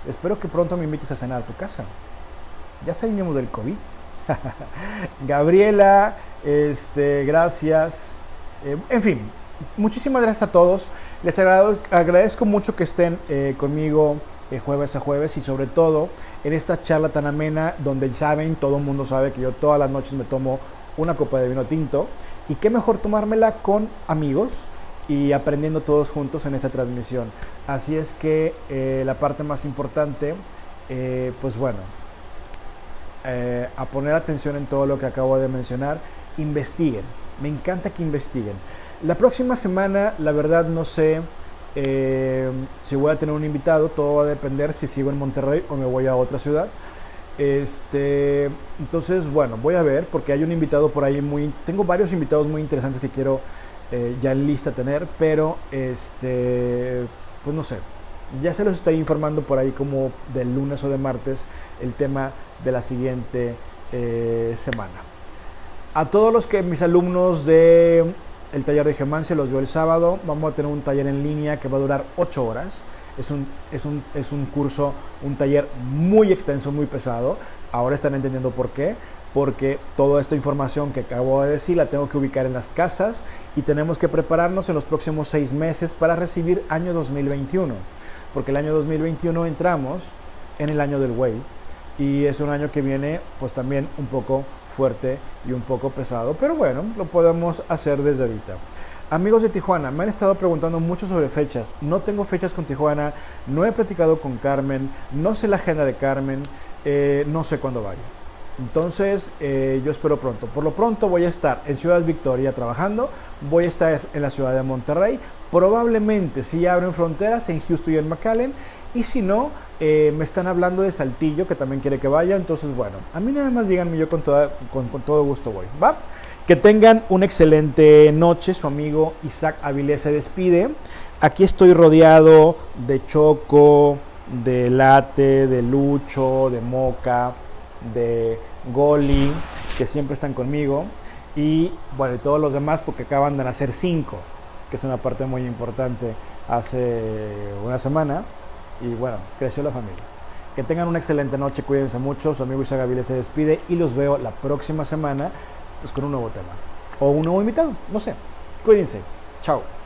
Speaker 1: Espero que pronto me invites a cenar a tu casa. Ya salimos del COVID. Gabriela, gracias. En fin, muchísimas gracias a todos. Les agradezco mucho que estén conmigo jueves a jueves y sobre todo en esta charla tan amena donde saben, todo el mundo sabe que yo todas las noches me tomo una copa de vino tinto y qué mejor tomármela con amigos y aprendiendo todos juntos en esta transmisión. Así es que la parte más importante, pues bueno, a poner atención en todo lo que acabo de mencionar, investiguen, me encanta que investiguen. La próxima semana, la verdad no sé si voy a tener un invitado, todo va a depender si sigo en Monterrey o me voy a otra ciudad. Entonces, bueno, voy a ver porque hay un invitado por ahí tengo varios invitados muy interesantes que quiero ya en lista tener, pero pues no sé, ya se los estaré informando por ahí como del lunes o de martes el tema de la siguiente semana. A todos mis alumnos de el taller de geomancia los veo el sábado. Vamos a tener un taller en línea que va a durar 8 horas. Es un curso, un taller muy extenso, muy pesado. Ahora están entendiendo por qué. Porque toda esta información que acabo de decir la tengo que ubicar en las casas y tenemos que prepararnos en los próximos 6 meses para recibir año 2021. Porque el año 2021 entramos en el año del Güey y es un año que viene pues también un poco fuerte y un poco pesado, pero bueno, lo podemos hacer desde ahorita. Amigos de Tijuana, me han estado preguntando mucho sobre fechas. No tengo fechas con Tijuana, no he platicado con Carmen, no sé la agenda de Carmen, no sé cuándo vaya. Entonces, yo espero pronto. Por lo pronto voy a estar en Ciudad Victoria trabajando, voy a estar en la ciudad de Monterrey, probablemente si abren fronteras en Houston y en McAllen, y si no, me están hablando de Saltillo, que también quiere que vaya. Entonces, bueno, a mí nada más díganme, yo con todo gusto voy, ¿va? Que tengan una excelente noche. Su amigo Isaac Avilés se despide. Aquí estoy rodeado de Choco, de Late, de Lucho, de Moca, de Goli, que siempre están conmigo. Y bueno, y todos los demás porque acaban de nacer 5, que es una parte muy importante hace una semana. Y bueno, creció la familia. Que tengan una excelente noche, cuídense mucho. Su amigo Isaac Avilés se despide y los veo la próxima semana pues con un nuevo tema o un nuevo invitado, no sé. Cuídense. Chao.